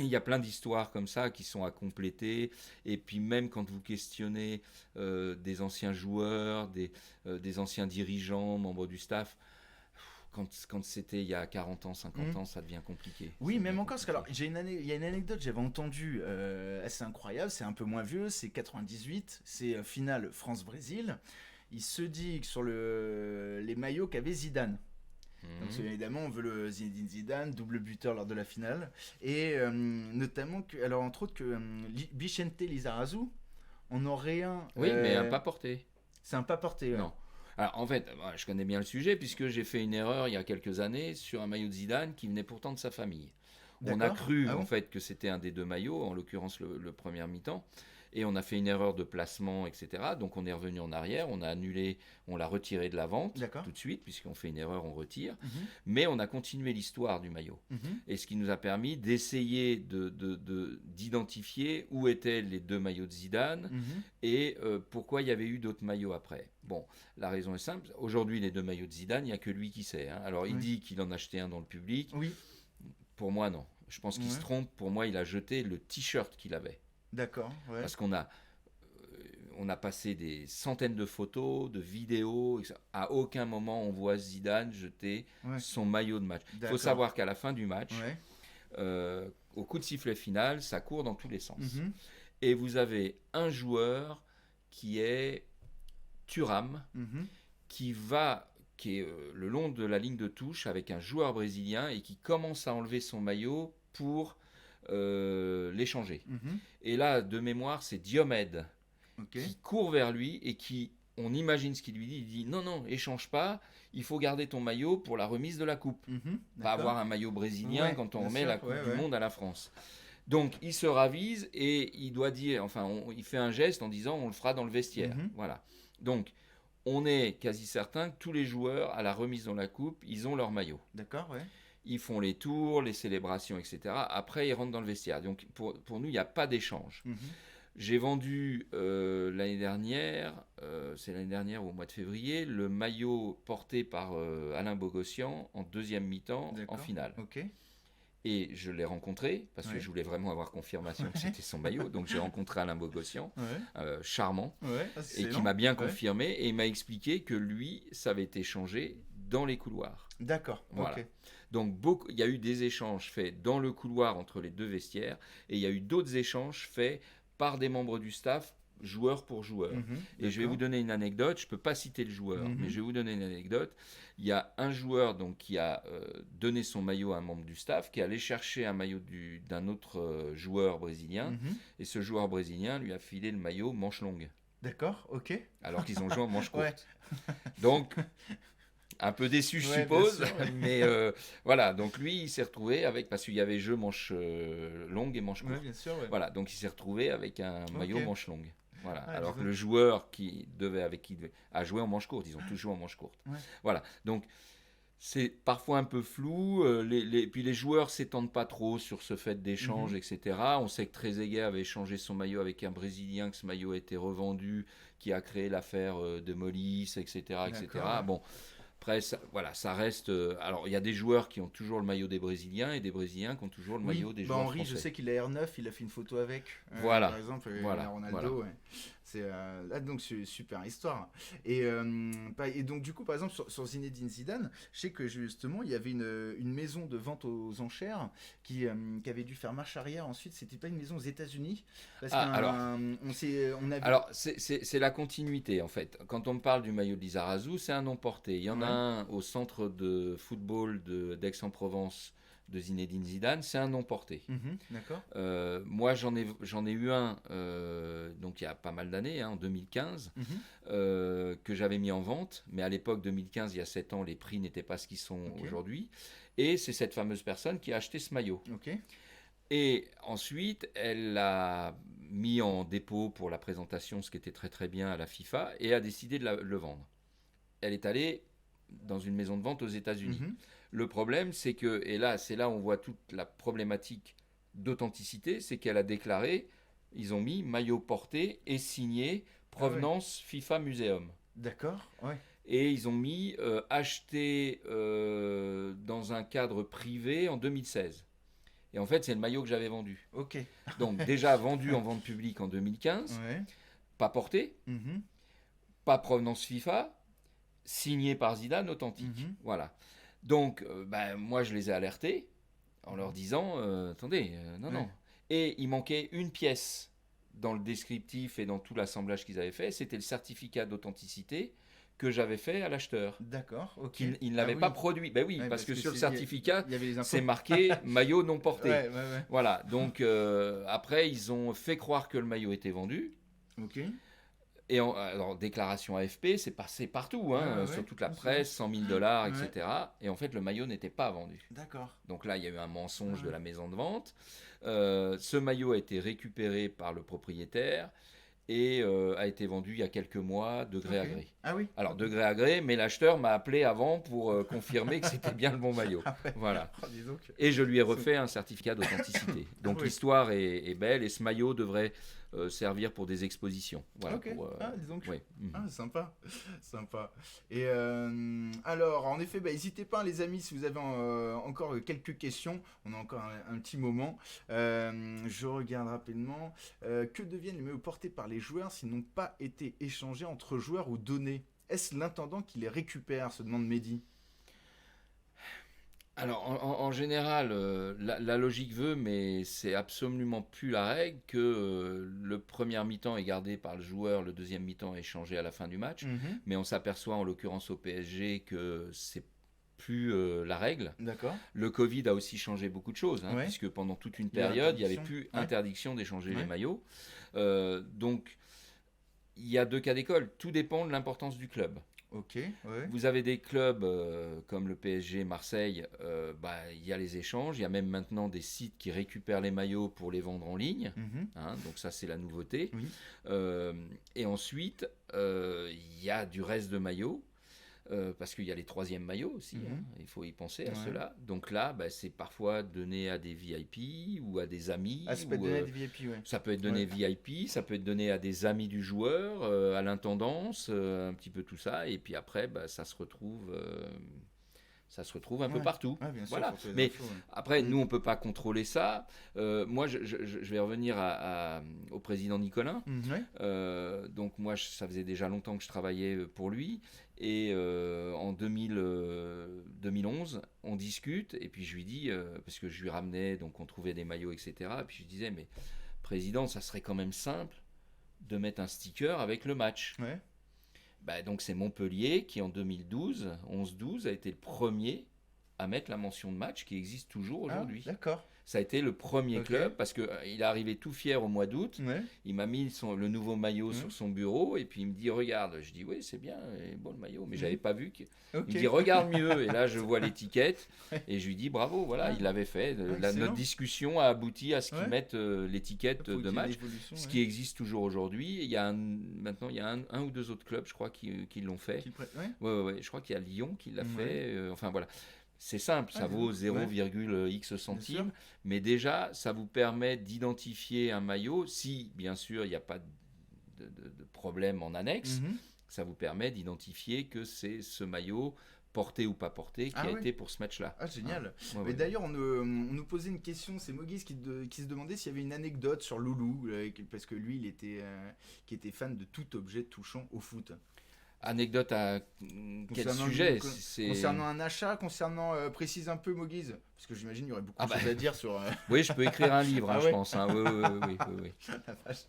y a plein d'histoires comme ça qui sont à compléter. Et puis même quand vous questionnez des anciens joueurs, des anciens dirigeants, membres du staff, quand c'était il y a 40 ans, 50 ans, ça devient compliqué. Oui, Ça même devient encore, parce que compliqué. il y a une anecdote, j'avais entendu, assez incroyable, c'est un peu moins vieux, c'est 98, c'est finale France-Brésil. Il se dit que sur les maillots qu'avait Zidane. Donc évidemment, on veut le Zinedine Zidane, double buteur lors de la finale. Et notamment, alors entre autres, que Vicente Lizarazu en aurait un. Oui, mais pas porté. C'est un pas porté, ouais. Non. Alors, en fait, je connais bien le sujet puisque j'ai fait une erreur il y a quelques années sur un maillot de Zidane qui venait pourtant de sa famille. On a D'accord. cru Ah en bon. fait que c'était un des deux maillots, en l'occurrence le premier mi-temps, et on a fait une erreur de placement, etc. Donc on est revenu en arrière, on a annulé, on l'a retiré de la vente D'accord. tout de suite, puisqu'on fait une erreur, on retire, Mhm, mais on a continué l'histoire du maillot. mhm. Et ce qui nous a permis d'essayer d'identifier où étaient les deux maillots de Zidane Mhm. et pourquoi il y avait eu d'autres maillots après. Bon, la raison est simple. Aujourd'hui, les deux maillots de Zidane, il n'y a que lui qui sait. Hein. Alors, il Oui. dit qu'il en a acheté un dans le public. Oui. Pour moi, non. Je pense qu'il se Ouais. trompe. Pour moi, il a jeté le t-shirt qu'il avait. D'accord. Ouais. Parce on a passé des centaines de photos, de vidéos. Et à aucun moment, on voit Zidane jeter Ouais. son maillot de match. Il faut D'accord. savoir qu'à la fin du match, Ouais. au coup de sifflet final, ça court dans tous les sens. Mhm, Et vous avez un joueur qui est Thuram, mhm. qui est le long de la ligne de touche avec un joueur brésilien et qui commence à enlever son maillot pour l'échanger. Mhm. Et là, de mémoire, c'est Diomed Ok. qui court vers lui et on imagine ce qu'il lui dit. Il dit non, non, échange pas, il faut garder ton maillot pour la remise de la coupe. Mhm. Pas D'accord. avoir un maillot brésilien Ouais, quand on bien remet sûr, la Coupe ouais, du ouais. Monde à la France. Donc il se ravise et il doit dire, enfin il fait un geste en disant on le fera dans le vestiaire. Mhm. Voilà. Donc on est quasi certain que tous les joueurs à la remise dans la coupe, ils ont leur maillot. D'accord, ouais. Ils font les tours, les célébrations, etc. Après ils rentrent dans le vestiaire. Donc pour nous, il n'y a pas d'échange. Mhm. J'ai vendu l'année dernière, c'est l'année dernière au mois de février, le maillot porté par Alain Bogossian en deuxième mi-temps en D'accord. finale. Ok. Et je l'ai rencontré, parce que Ouais. je voulais vraiment avoir confirmation que c'était son maillot. Donc j'ai rencontré Alain Bogossian, Ouais. charmant, Ouais. Ah, c'est et qui excellent. m'a bien Ouais. confirmé, et il m'a expliqué que lui, ça avait été changé dans les couloirs. D'accord. Voilà. Ok. Donc il y a eu des échanges faits dans le couloir entre les deux vestiaires, et il y a eu d'autres échanges faits par des membres du staff, joueur pour joueur. Mhm. Et je vais vous D'accord. donner une anecdote, je ne peux pas citer le joueur, Mhm. mais je vais vous donner une anecdote. Il y a un joueur donc, qui a donné son maillot à un membre du staff, qui est allé chercher un maillot d'un autre joueur brésilien, Mhm. et ce joueur brésilien lui a filé le maillot manche longue, D'accord. Ok. alors qu'ils ont joué en manche Ouais. courte. Donc, un peu déçu, je Ouais, bien suppose, sûr, ouais. mais voilà, donc lui, il s'est retrouvé avec, parce qu'il y avait jeu manche longue et manche courte. Ouais, bien sûr. Ouais. Voilà, donc il s'est retrouvé avec un maillot Ok. manche longue. Voilà. Ah, Alors dis que donc. le joueur avec qui il devait, a joué en manche courte, ils ont tous joué en manche courte. Ouais. Voilà, donc c'est parfois un peu flou. Puis les joueurs s'étendent pas trop sur ce fait d'échange, Mhm. etc. On sait que Trezeguet avait échangé son maillot avec un Brésilien, que ce maillot a été revendu, qui a créé l'affaire de Molis, etc., etc. D'accord, ouais. Bon, après, voilà, ça reste. Alors, il y a des joueurs qui ont toujours le maillot des Brésiliens et des Brésiliens qui ont toujours le Oui, maillot des bah joueurs Henri, français. je sais qu'il a R9, il a fait une photo avec. Voilà, Par exemple, voilà, il a Ronaldo. voilà. Ouais. C'est donc c'est une super histoire. Et donc du coup, par exemple, sur Zinedine Zidane, je sais que justement, il y avait une maison de vente aux enchères qui avait dû faire marche arrière. Ensuite, c'était pas une maison aux États-Unis, parce Alors, on avait. Alors, c'est la continuité, en fait. Quand on me parle du maillot de Lizarazu, c'est un nom porté. Il y en a Ouais. un au centre de football d'Aix-en-Provence de Zinedine Zidane, c'est un nom porté. Mhm, d'accord. Moi, j'en ai eu un, donc il y a pas mal d'années, hein, en 2015, Mhm, que j'avais mis en vente. Mais à l'époque, 2015, il y a 7 ans, les prix n'étaient pas ce qu'ils sont Ok. aujourd'hui. Et c'est cette fameuse personne qui a acheté ce maillot. ok. Et ensuite, elle l'a mis en dépôt pour la présentation, ce qui était très très bien à la FIFA, et a décidé de le vendre. Elle est allée dans une maison de vente aux États-Unis. Mhm, Le problème, c'est que, et là, c'est là où on voit toute la problématique d'authenticité, c'est qu'elle a déclaré ils ont mis maillot porté et signé Ah ouais. provenance FIFA Museum. D'accord, ouais. Et ils ont mis acheté dans un cadre privé en 2016. Et en fait, c'est le maillot que j'avais vendu. Ok. Donc déjà vendu en vente publique en 2015, Ouais. pas porté, Mhm, pas provenance FIFA, signé par Zidane, authentique. mhm. Voilà. Donc, moi, je les ai alertés en leur disant, attendez, non, Ouais. non. Et il manquait une pièce dans le descriptif et dans tout l'assemblage qu'ils avaient fait, c'était le certificat d'authenticité que j'avais fait à l'acheteur. D'accord, ok. Il ne Ah l'avait oui. pas produit. Ben oui, Ouais, parce que sur le c'est- certificat, il y avait les infos. c'est marqué maillot non porté. Ouais, ouais, ouais. Voilà, donc après, ils ont fait croire que le maillot était vendu. Ok. Et alors, déclaration AFP, c'est passé partout, Ouais, ouais, sur ouais. toute la Ah, c'est vrai. presse, 100 000 dollars, Ouais. etc. Et en fait, le maillot n'était pas vendu. D'accord. Donc là, il y a eu un mensonge de Ouais. la maison de vente. Ce maillot a été récupéré par le propriétaire et a été vendu il y a quelques mois de gré à Ok. gré. Ah oui. Alors, de gré à gré, mais l'acheteur m'a appelé avant pour confirmer que c'était bien le bon maillot. Ah ouais. Voilà. Oh, dis donc. Et je lui ai refait un certificat d'authenticité. Donc Oui. l'histoire est belle et ce maillot devrait servir pour des expositions. Voilà, Ok. Ah, dis donc. ouais. Mhm. Ah, sympa, sympa. Et alors, en effet, n'hésitez pas, les amis, si vous avez encore quelques questions. On a encore un petit moment. Je regarde rapidement. Que deviennent les maillots portés par les joueurs s'ils n'ont pas été échangés entre joueurs ou donnés? Est-ce l'intendant qui les récupère, se demande Mehdi. Alors en général, la logique veut, mais c'est absolument plus la règle, que le premier mi-temps est gardé par le joueur, le deuxième mi-temps est échangé à la fin du match. Mhm. Mais on s'aperçoit en l'occurrence au PSG que c'est plus la règle. D'accord. Le Covid a aussi changé beaucoup de choses, Ouais. puisque pendant toute une Il y a période, il n'y avait interdiction. plus Ouais. interdiction d'échanger Ouais. les maillots. Donc, il y a deux cas d'école. Tout dépend de l'importance du club. Ok, ouais. Vous avez des clubs comme le PSG, Marseille, il y a les échanges. Il y a même maintenant des sites qui récupèrent les maillots pour les vendre en ligne. Mhm. Donc ça, c'est la nouveauté. Oui. Et ensuite, il y a du reste de maillots. Parce qu'il y a les troisièmes maillots aussi, Mhm. il faut y penser à Ouais. cela. Donc là, c'est parfois donné à des VIP ou à des amis. Ah, ça peut être ou, donné à des VIP, ouais. ça peut être donné Ouais. VIP, ça peut être donné à des amis du joueur, à l'intendance, un petit peu tout ça. Et puis après, ça se retrouve un peu Ouais. partout. Ouais, bien sûr, Voilà. faut trouver des Mais infos, ouais. après, nous, on ne peut pas contrôler ça. Moi, je vais revenir au président Nicolin. Mhm, ouais. Donc moi, ça faisait déjà longtemps que je travaillais pour lui. Et en 2011, on discute. Et puis je lui dis, parce que je lui ramenais, donc on trouvait des maillots, etc. Et puis je lui disais, mais président, ça serait quand même simple de mettre un sticker avec le match. Ouais. Donc c'est Montpellier qui en 2012, 11-12, a été le premier à mettre la mention de match qui existe toujours aujourd'hui. Ah, d'accord. Ça a été le premier Ok. club parce qu'il est arrivé tout fier au mois d'août. Ouais. Il m'a mis le nouveau maillot Mhm. sur son bureau et puis il me dit regarde. Je dis oui c'est bien, il est bon le maillot, mais j'avais pas vu. Ok. Il me dit regarde mieux et là je vois l'étiquette et je lui dis bravo, voilà, Ah. il l'avait fait. Excellent. Notre discussion a abouti à ce qu'ils Ouais. mettent l'étiquette Faut qu'il y de ait match, l'évolution, ce ouais. qui existe toujours aujourd'hui. Maintenant il y a un ou deux autres clubs je crois qui l'ont fait. Ouais. Ouais, je crois qu'il y a Lyon qui l'a Ouais. fait. Enfin voilà. C'est simple, ça Ah, vaut ouais. 0,x Bien centimes, sûr. mais déjà, ça vous permet d'identifier un maillot, si bien sûr il n'y a pas de problème en annexe, Mhm. ça vous permet d'identifier que c'est ce maillot, porté ou pas porté, qui Ah a ouais. été pour ce match-là. Ah, génial. Ouais, Mais ouais. d'ailleurs, on nous posait une question, c'est Mogis qui se demandait s'il y avait une anecdote sur Loulou, parce que lui, qui était fan de tout objet touchant au foot. Anecdote à quel Concernant sujet le- Concernant un achat, précise un peu Mogis, parce que j'imagine il y aurait beaucoup Ah de bah. choses à dire sur Oui, je peux écrire un livre, Ah je ouais. pense. Oui. la vache.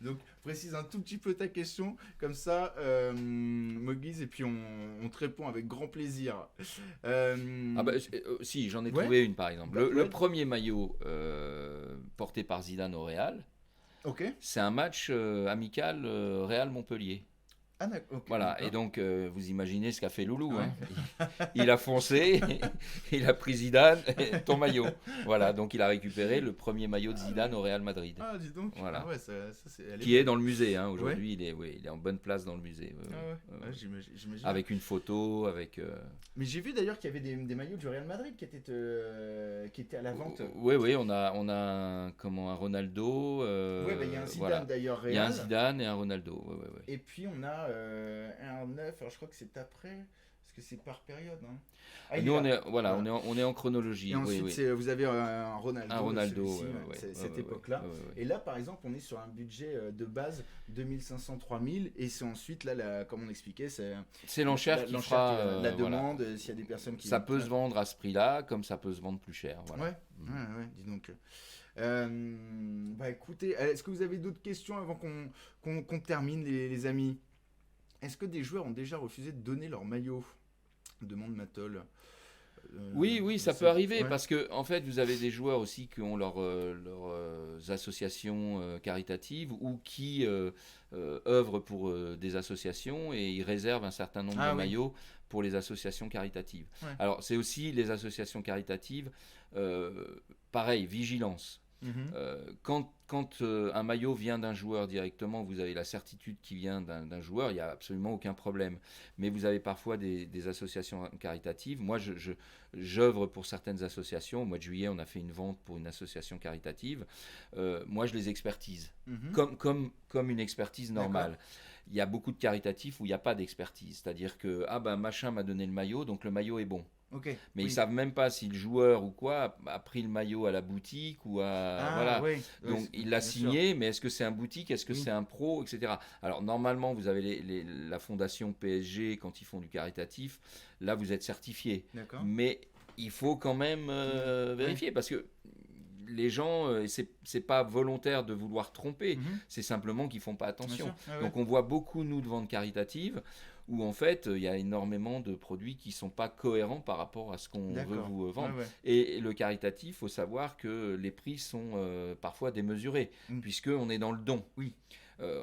Donc précise un tout petit peu ta question, comme ça, Mogis, et puis on te répond avec grand plaisir. Si, j'en ai Ouais. trouvé une par exemple. Bah, Le ouais. premier maillot porté par Zidane au Real, Ok. c'est un match amical Real Montpellier. Ah, d'accord. Voilà, et D'accord. donc vous imaginez ce qu'a fait Loulou, hein. Il a foncé, il a pris Zidane, ton maillot. Voilà, donc il a récupéré le premier maillot de Ah Zidane ouais. au Real Madrid. Ah, dis donc. Ah Voilà, ouais, ça c'est à qui est l'époque. dans le musée, hein. Ouais. Aujourd'hui, oui, il est en bonne place dans le musée. Ah ouais. Ouais, Ouais, ouais. j'imagine bien. Avec une photo, avec. Mais j'ai vu d'ailleurs qu'il y avait des maillots du Real Madrid qui étaient à la vente. Oui, oui, on a un Ronaldo. Ouais, bah il y a un Zidane Voilà, d'ailleurs il y a un Real. Zidane et un Ronaldo. Ouais, ouais, ouais. Et puis on a un neuf. Alors je crois que c'est après. Parce que c'est par période, hein. Ah, il est Nous, là. voilà, Voilà. on est en Et chronologie. Oui, ensuite, oui. vous avez un Un Ronaldo, Ronaldo, celui-ci, ouais, ouais, ouais, ouais, ouais, cette ouais, époque-là. ouais, ouais, ouais. Et là, par exemple, on est sur un budget de base 2500-3000. Et c'est ensuite, là, comme on expliquait, c'est C'est l'enchère qui l'enchère qui fera, va, la voilà. demande, s'il y a des personnes qui... Ça peut se vendre à ce prix-là, comme ça peut se vendre plus cher. Voilà. Ouais, ouais, dis donc. Bah écoutez, est-ce que vous avez d'autres questions avant qu'on termine, les amis? Est-ce que des joueurs ont déjà refusé de donner leur maillot? Demande Matol. Oui, oui, Je ça sais. peut arriver Ouais. parce que en fait, vous avez des joueurs aussi qui ont leurs associations caritatives ou qui œuvrent pour des associations et ils réservent un certain nombre de Ah oui. maillots pour les associations caritatives. Ouais. Alors, c'est aussi les associations caritatives, pareil, vigilance. Mhm. Quand un maillot vient d'un joueur directement, vous avez la certitude qu'il vient d'un joueur, il n'y a absolument aucun problème. Mais vous avez parfois des associations caritatives. Moi, j'œuvre pour certaines associations. Au mois de juillet, on a fait une vente pour une association caritative. Moi, je les expertise, Mhm. comme une expertise normale. D'accord. Il y a beaucoup de caritatifs où il n'y a pas d'expertise. C'est-à-dire que, ah ben, machin m'a donné le maillot, donc le maillot est bon. Ok. Mais ils Oui. savent même pas si le joueur ou quoi a pris le maillot à la boutique ou à Ah voilà. oui. Ouais, Donc il l'a bien sûr. signé, mais est-ce que c'est un boutique, est-ce que Oui. c'est un pro, etc. Alors normalement vous avez la fondation PSG quand ils font du caritatif, là vous êtes certifié, D'accord. mais il faut quand même Ouais. vérifier parce que les gens, c'est pas volontaire de vouloir tromper, Mhm. c'est simplement qu'ils font pas Bien attention. sûr. Ah ouais. Donc on voit beaucoup nous de ventes caritatives où en fait il y a énormément de produits qui sont pas cohérents par rapport à ce qu'on veut D'accord. vous Ouais, vendre. ouais. Et le caritatif, faut savoir que les prix sont parfois démesurés Mm. puisque on est dans le don. Oui.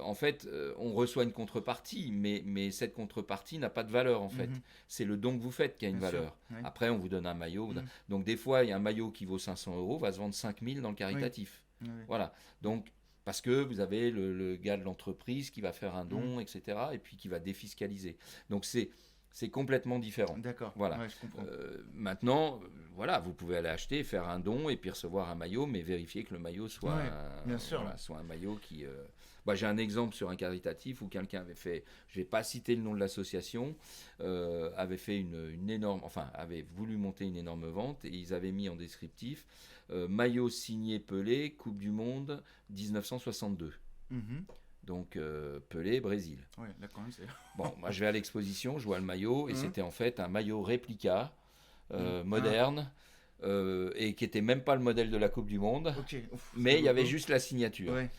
En fait, on reçoit une contrepartie, mais cette contrepartie n'a pas de valeur en fait. Mhm. C'est le don que vous faites qui a une Bien sûr. valeur. Ouais. Après, on vous donne un maillot. Mm. Donc des fois, il y a un maillot qui vaut 500 euros, va se vendre 5000 dans le caritatif. Ouais, ouais. Voilà. Donc, parce que vous avez le gars de l'entreprise qui va faire un Mm. don, etc. Et puis qui va défiscaliser. Donc c'est complètement différent. D'accord. Voilà. Ouais, je comprends. Maintenant, voilà, vous pouvez aller acheter, faire un don et puis recevoir un maillot, mais vérifier que le maillot soit, Ouais, bien sûr. voilà, soit un maillot qui. Bah, j'ai un exemple sur un caritatif où quelqu'un avait fait, je vais pas citer le nom de l'association, avait fait une énorme, enfin avait voulu monter une énorme vente et ils avaient mis en descriptif maillot signé Pelé, Coupe du Monde 1962. Mhm. Donc Pelé, Brésil. Ouais, là quand même c'est. Bon, moi je vais à l'exposition, je vois le maillot et Mhm. c'était en fait un maillot réplica Mhm. moderne et qui était même pas le modèle de la Coupe du Monde, Ok. Ouf, mais ça il y vaut avait le coup. juste la signature. Ouais.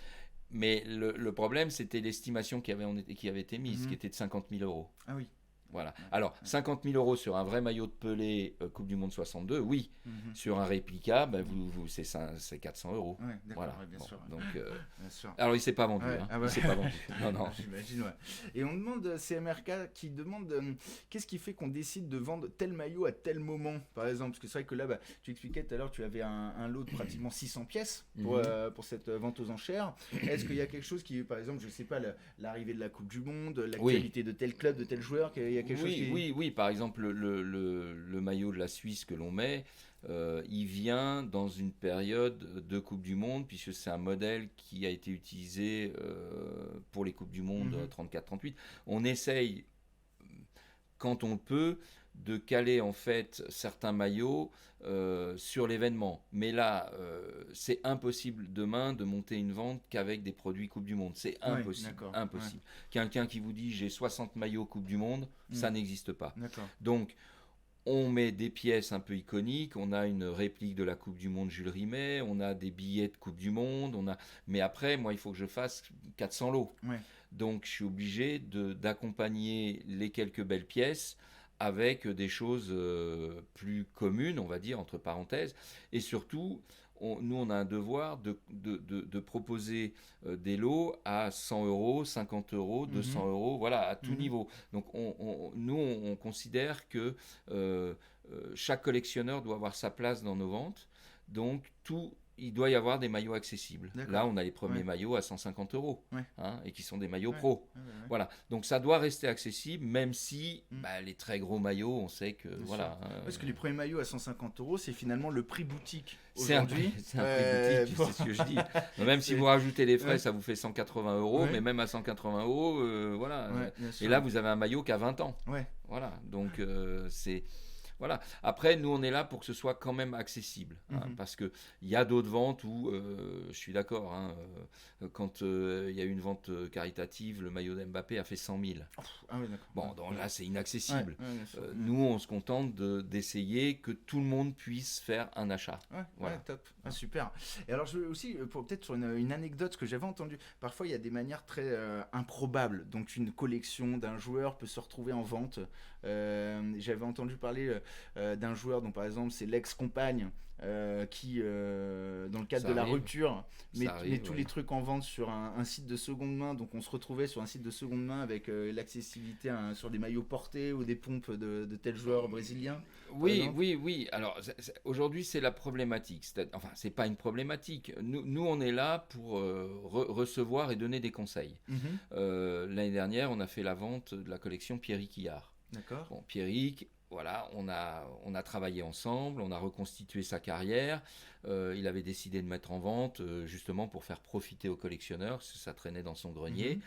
Mais le problème, c'était l'estimation qui avait été mise, Mhm. qui était de 50 000 euros. Ah oui. Voilà. Ouais. Alors, 50 000 euros sur un vrai maillot de Pelé Coupe du Monde 62, oui. Mhm. Sur un réplica, ben, c'est 400 euros. Ouais, d'accord, Voilà. ouais, bien Bon, sûr. donc, Bien sûr. alors, il s'est pas vendu. Ouais, Hein. ah ouais. Il s'est pas vendu. Non, non. J'imagine, ouais. Et on demande, CMRK qui demande qu'est-ce qui fait qu'on décide de vendre tel maillot à tel moment, par exemple. Parce que c'est vrai que là, bah, tu expliquais tout à l'heure, tu avais un lot de pratiquement 600 pièces pour cette vente aux enchères. Est-ce qu'il y a quelque chose qui, par exemple, je sais pas, l'arrivée de la Coupe du Monde, l'actualité de tel club, de tel joueur, qu'il y a quelque chose qui... Oui. Par exemple, le maillot de la Suisse que l'on met, il vient dans une période de Coupe du Monde, puisque c'est un modèle qui a été utilisé pour les Coupes du Monde 34-38. On essaye, quand on le peut, de caler en fait certains maillots sur l'événement. Mais là, c'est impossible demain de monter une vente qu'avec des produits Coupe du Monde. C'est impossible. d'accord, Impossible. Quelqu'un qui vous dit j'ai 60 maillots Coupe du Monde, ça n'existe pas. D'accord. Donc, on met des pièces un peu iconiques, on a une réplique de la Coupe du Monde Jules Rimet, on a des billets de Coupe du Monde, mais après, moi, il faut que je fasse 400 lots. Ouais. Donc, je suis obligé d'accompagner les quelques belles pièces avec des choses plus communes, on va dire, entre parenthèses. Et surtout, nous, on a un devoir de proposer des lots à 100 euros, 50 euros, 200 euros, voilà, à tout niveau. Donc, nous, on considère que chaque collectionneur doit avoir sa place dans nos ventes. Donc, il doit y avoir des maillots accessibles. D'accord. Là, on a les premiers maillots à 150 euros, et qui sont des maillots pro. Ouais. Voilà. Donc, ça doit rester accessible, même si les très gros maillots, on sait que Bien voilà. Parce que les premiers maillots à 150 euros, c'est finalement le prix boutique c'est un aujourd'hui. prix boutique, c'est ce que je dis. Même si vous rajoutez les frais, ça vous fait 180 euros, mais même à 180 euros, voilà. Et là, vous avez un maillot qui a 20 ans. Voilà. Donc, c'est. Voilà. Après, nous, on est là pour que ce soit quand même accessible. Parce qu'il y a d'autres ventes où, je suis d'accord, quand il y a eu une vente caritative, le maillot d'Mbappé a fait 100 000. Bon, donc là, c'est inaccessible. Nous, on se contente d'essayer que tout le monde puisse faire un achat. Voilà. Top. Super. Et alors, je veux aussi, peut-être sur une anecdote que j'avais entendue, parfois, il y a des manières très improbables. Donc, une collection d'un joueur peut se retrouver en vente. J'avais entendu parler d'un joueur dont par exemple c'est l'ex-compagne qui dans le cadre de la rupture met tous les trucs en vente sur un site de seconde main. Donc on se retrouvait sur un site de seconde main avec l'accessibilité sur des maillots portés ou des pompes de tel joueur brésilien. Oui. Alors aujourd'hui c'est la problématique. Enfin c'est pas une problématique. Nous on est là pour recevoir et donner des conseils. L'année dernière on a fait la vente de la collection Pierrick Hillard. D'accord. Bon, Pierrick, voilà, on a travaillé ensemble, on a reconstitué sa carrière. Il avait décidé de mettre en vente justement pour faire profiter aux collectionneurs, parce que ça traînait dans son grenier.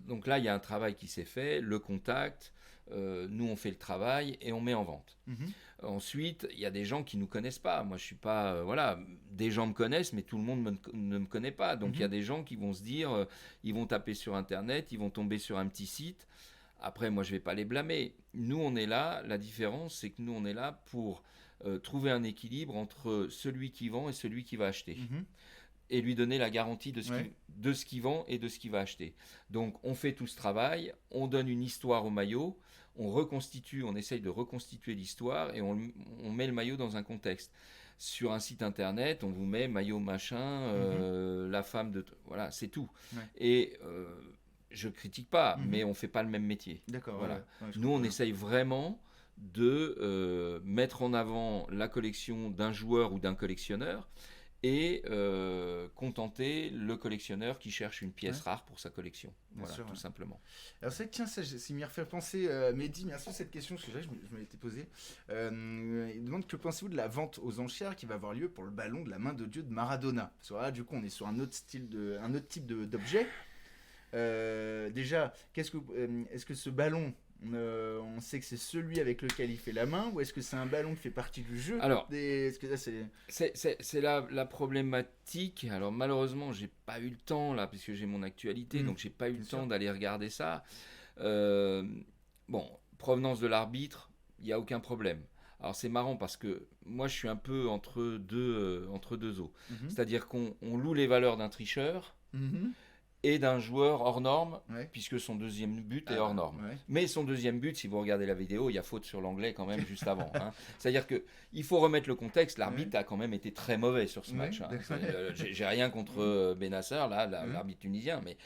Donc là, il y a un travail qui s'est fait, le contact, nous on fait le travail et on met en vente. Ensuite, il y a des gens qui ne nous connaissent pas. Moi, je suis pas... voilà, des gens me connaissent, mais tout le monde ne me connaît pas. Donc il y a des gens qui vont se dire, ils vont taper sur Internet, ils vont tomber sur un petit site. Après, moi, je ne vais pas les blâmer. Nous, on est là. La différence, c'est que nous, on est là pour trouver un équilibre entre celui qui vend et celui qui va acheter. Et lui donner la garantie de ce qu'il vend et de ce qu'il va acheter. Donc, on fait tout ce travail. On donne une histoire au maillot. On essaye de reconstituer l'histoire et on met le maillot dans un contexte. Sur un site internet, on vous met maillot machin, la femme de... Voilà, c'est tout. Et... je critique pas, mais on fait pas le même métier. D'accord. Voilà. Nous, on essaye vraiment de mettre en avant la collection d'un joueur ou d'un collectionneur et contenter le collectionneur qui cherche une pièce rare pour sa collection. Voilà, tout simplement. Alors c'est tiens, ça m'y refait penser, Mehdi, merci de cette question, parce que je me l'étais posée. Il demande que pensez-vous de la vente aux enchères qui va avoir lieu pour le ballon de la main de Dieu de Maradona. Parce que là, du coup, on est sur un autre type d'objet. Déjà, est-ce que ce ballon, on sait que c'est celui avec lequel il fait la main, ou est-ce que c'est un ballon qui fait partie du jeu? Alors, est-ce que là, c'est la problématique. Alors malheureusement, j'ai pas eu le temps là, puisque j'ai mon actualité, donc j'ai pas eu le temps d'aller regarder ça. Bon, provenance de l'arbitre, il y a aucun problème. Alors c'est marrant parce que moi je suis un peu entre deux eaux. C'est-à-dire qu'on loue les valeurs d'un tricheur. Et d'un joueur hors norme, puisque son deuxième but est hors norme. Mais son deuxième but, si vous regardez la vidéo, il y a faute sur l'anglais quand même juste avant. C'est-à-dire qu'il faut remettre le contexte. L'arbitre a quand même été très mauvais sur ce match. J'ai rien contre Benacer, l'arbitre tunisien, mais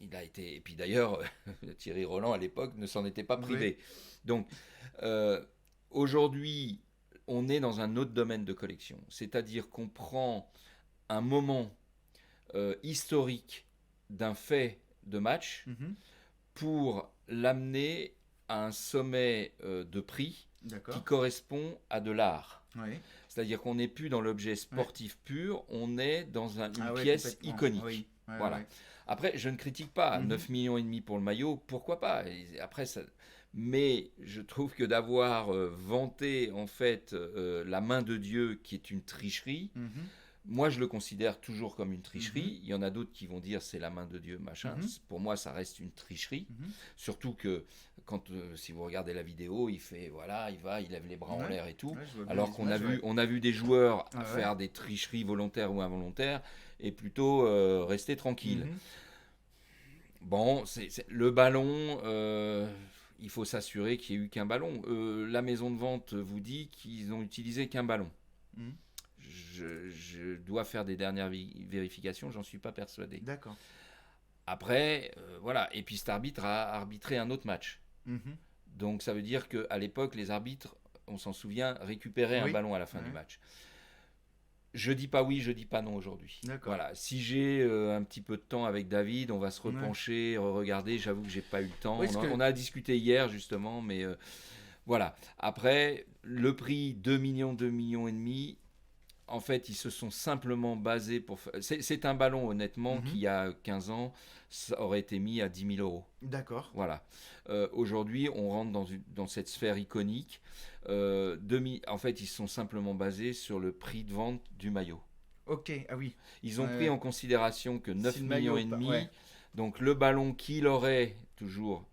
il a été... Et puis d'ailleurs, Thierry Roland à l'époque ne s'en était pas privé. Donc aujourd'hui, on est dans un autre domaine de collection. C'est-à-dire qu'on prend un moment historique d'un fait de match pour l'amener à un sommet de prix qui correspond à de l'art. C'est-à-dire qu'on n'est plus dans l'objet sportif pur, on est dans une pièce iconique. Voilà. Après, je ne critique pas 9,5 millions pour le maillot, pourquoi pas. Et après, mais je trouve que d'avoir vanté en fait la main de Dieu qui est une tricherie, moi, je le considère toujours comme une tricherie. Il y en a d'autres qui vont dire c'est la main de Dieu, machin. Pour moi, ça reste une tricherie. Surtout que si vous regardez la vidéo, il lève les bras en l'air et tout. Alors qu'on a vu des joueurs faire des tricheries volontaires ou involontaires et plutôt rester tranquille. Bon, le ballon, il faut s'assurer qu'il n'y ait eu qu'un ballon. La maison de vente vous dit qu'ils n'ont utilisé qu'un ballon. Je dois faire des dernières vérifications, j'en suis pas persuadé. D'accord. Après, voilà. Et puis cet arbitre a arbitré un autre match. Mhm. Donc ça veut dire qu'à l'époque, les arbitres, on s'en souvient, récupéraient un ballon à la fin du match. Je dis pas oui, je dis pas non aujourd'hui. D'accord. Voilà. Si j'ai un petit peu de temps avec David, on va se repencher, regarder. J'avoue que j'ai pas eu le temps. On a discuté hier justement, mais voilà. Après, le prix 2 millions, 2 millions et demi. En fait, ils se sont simplement basés pour... C'est un ballon, honnêtement, qui, il y a 15 ans, ça aurait été mis à 10 000 euros. D'accord. Voilà. Aujourd'hui, on rentre dans cette sphère iconique. En fait, ils se sont simplement basés sur le prix de vente du maillot. Ok, ah oui. Ils ont pris en considération que 9 millions et demi, ouais. donc le ballon qu'il aurait, toujours,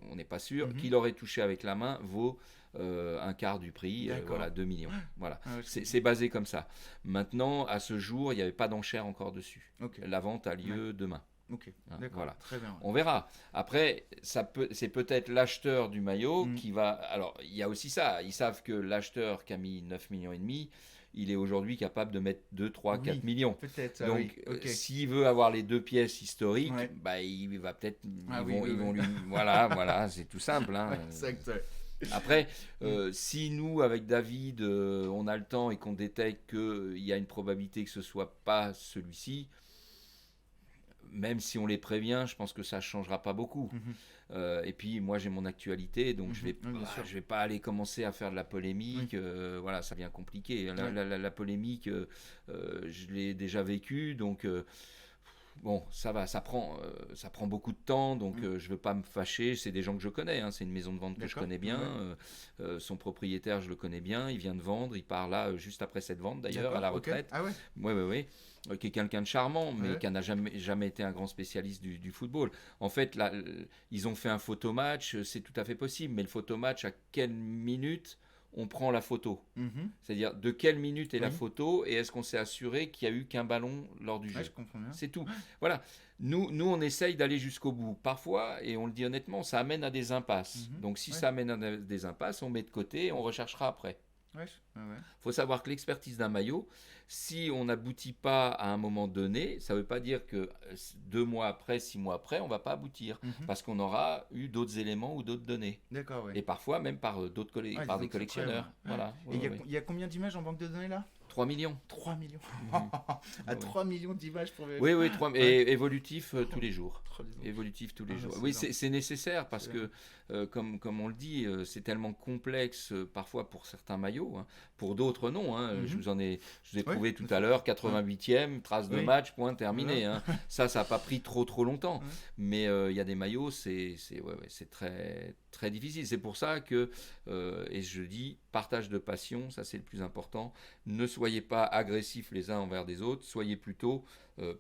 on n'est pas sûr, qu'il aurait touché avec la main, vaut... un quart du prix, voilà, 2 millions. Voilà. Ah, c'est basé comme ça. Maintenant, à ce jour, il n'y avait pas d'enchère encore dessus. Okay. La vente a lieu demain. Ok, d'accord, voilà. Très bien. On verra. Après, c'est peut-être l'acheteur du maillot qui va... Alors, il y a aussi ça. Ils savent que l'acheteur qui a mis 9 millions et demi, il est aujourd'hui capable de mettre 2, 3, 4 millions. Peut-être. Donc, s'il veut avoir les deux pièces historiques, bah, il va peut-être... ils vont lui... Voilà, c'est tout simple. Hein. Exact. Après, si nous, avec David, on a le temps et qu'on détecte qu'il y a une probabilité que ce ne soit pas celui-ci, même si on les prévient, je pense que ça ne changera pas beaucoup. Et puis, moi, j'ai mon actualité, donc je ne vais pas aller commencer à faire de la polémique. Voilà, ça devient compliqué. La polémique, je l'ai déjà vécue, donc... Bon, ça va, ça prend beaucoup de temps, donc je ne veux pas me fâcher. C'est des gens que je connais, hein, c'est une maison de vente que je connais bien. Son propriétaire, je le connais bien, il vient de vendre, il part là juste après cette vente d'ailleurs, à la retraite. Ah ouais. Oui. Qui est quelqu'un de charmant, mais qui n'a jamais été un grand spécialiste du football. En fait, là, ils ont fait un photomatch, c'est tout à fait possible, mais le photomatch, à quelle minute on prend la photo, c'est-à-dire de quelle minute est la photo et est-ce qu'on s'est assuré qu'il n'y a eu qu'un ballon lors du jeu. Je comprends bien. C'est tout. Voilà. Nous, on essaye d'aller jusqu'au bout. Parfois, et on le dit honnêtement, ça amène à des impasses. Donc, si ça amène à des impasses, on met de côté et on recherchera après. Faut savoir que l'expertise d'un maillot, si on n'aboutit pas à un moment donné, ça ne veut pas dire que 2 mois après, 6 mois après, on ne va pas aboutir, parce qu'on aura eu d'autres éléments ou d'autres données. D'accord, et parfois même par par des collectionneurs. Voilà. Et il y a combien d'images en banque de données là ? 3 millions. 3 millions. À 3 millions d'images pour vérifier. Oui, 3, et évolutif tous les jours. Évolutif tous les jours. Oui, c'est nécessaire parce que, comme on le dit, c'est tellement complexe parfois pour certains maillots, hein. Pour d'autres non. Hein. Je vous ai prouvé tout à l'heure, 88e, trace de match, point terminé. Hein. Ça n'a pas pris trop longtemps. Mais il y a des maillots, c'est très, très difficile. C'est pour ça que, et je dis, partage de passion, ça c'est le plus important. Ne soyez pas agressifs les uns envers les autres, soyez plutôt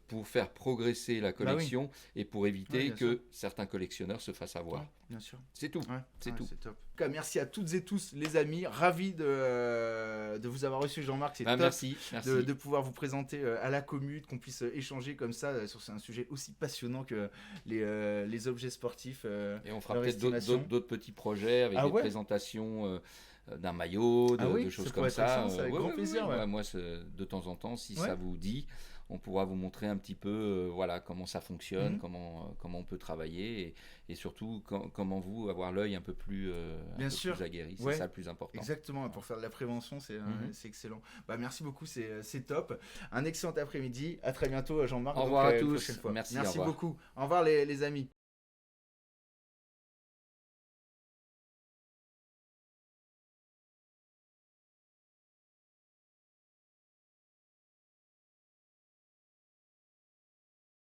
pour faire progresser la collection et pour éviter que certains collectionneurs se fassent avoir. Bien sûr. C'est tout. C'est tout. C'est top. En tout cas, merci à toutes et tous les amis. Ravi de vous avoir reçu, Jean-Marc. C'est top merci. De pouvoir vous présenter à la commune, qu'on puisse échanger comme ça sur un sujet aussi passionnant que les objets sportifs. Et on fera peut-être d'autres petits projets avec des présentations d'un maillot, de choses comme ça. Avec grand plaisir. Moi, de temps en temps, si ça vous dit, on pourra vous montrer un petit peu comment ça fonctionne, comment on peut travailler et surtout comment vous avoir l'œil un peu plus aguerri. C'est ça le plus important. Exactement, pour faire de la prévention, c'est excellent. Merci beaucoup, c'est top. Un excellent après-midi. À très bientôt, Jean-Marc. Au revoir à tous. Merci beaucoup. Au revoir les amis.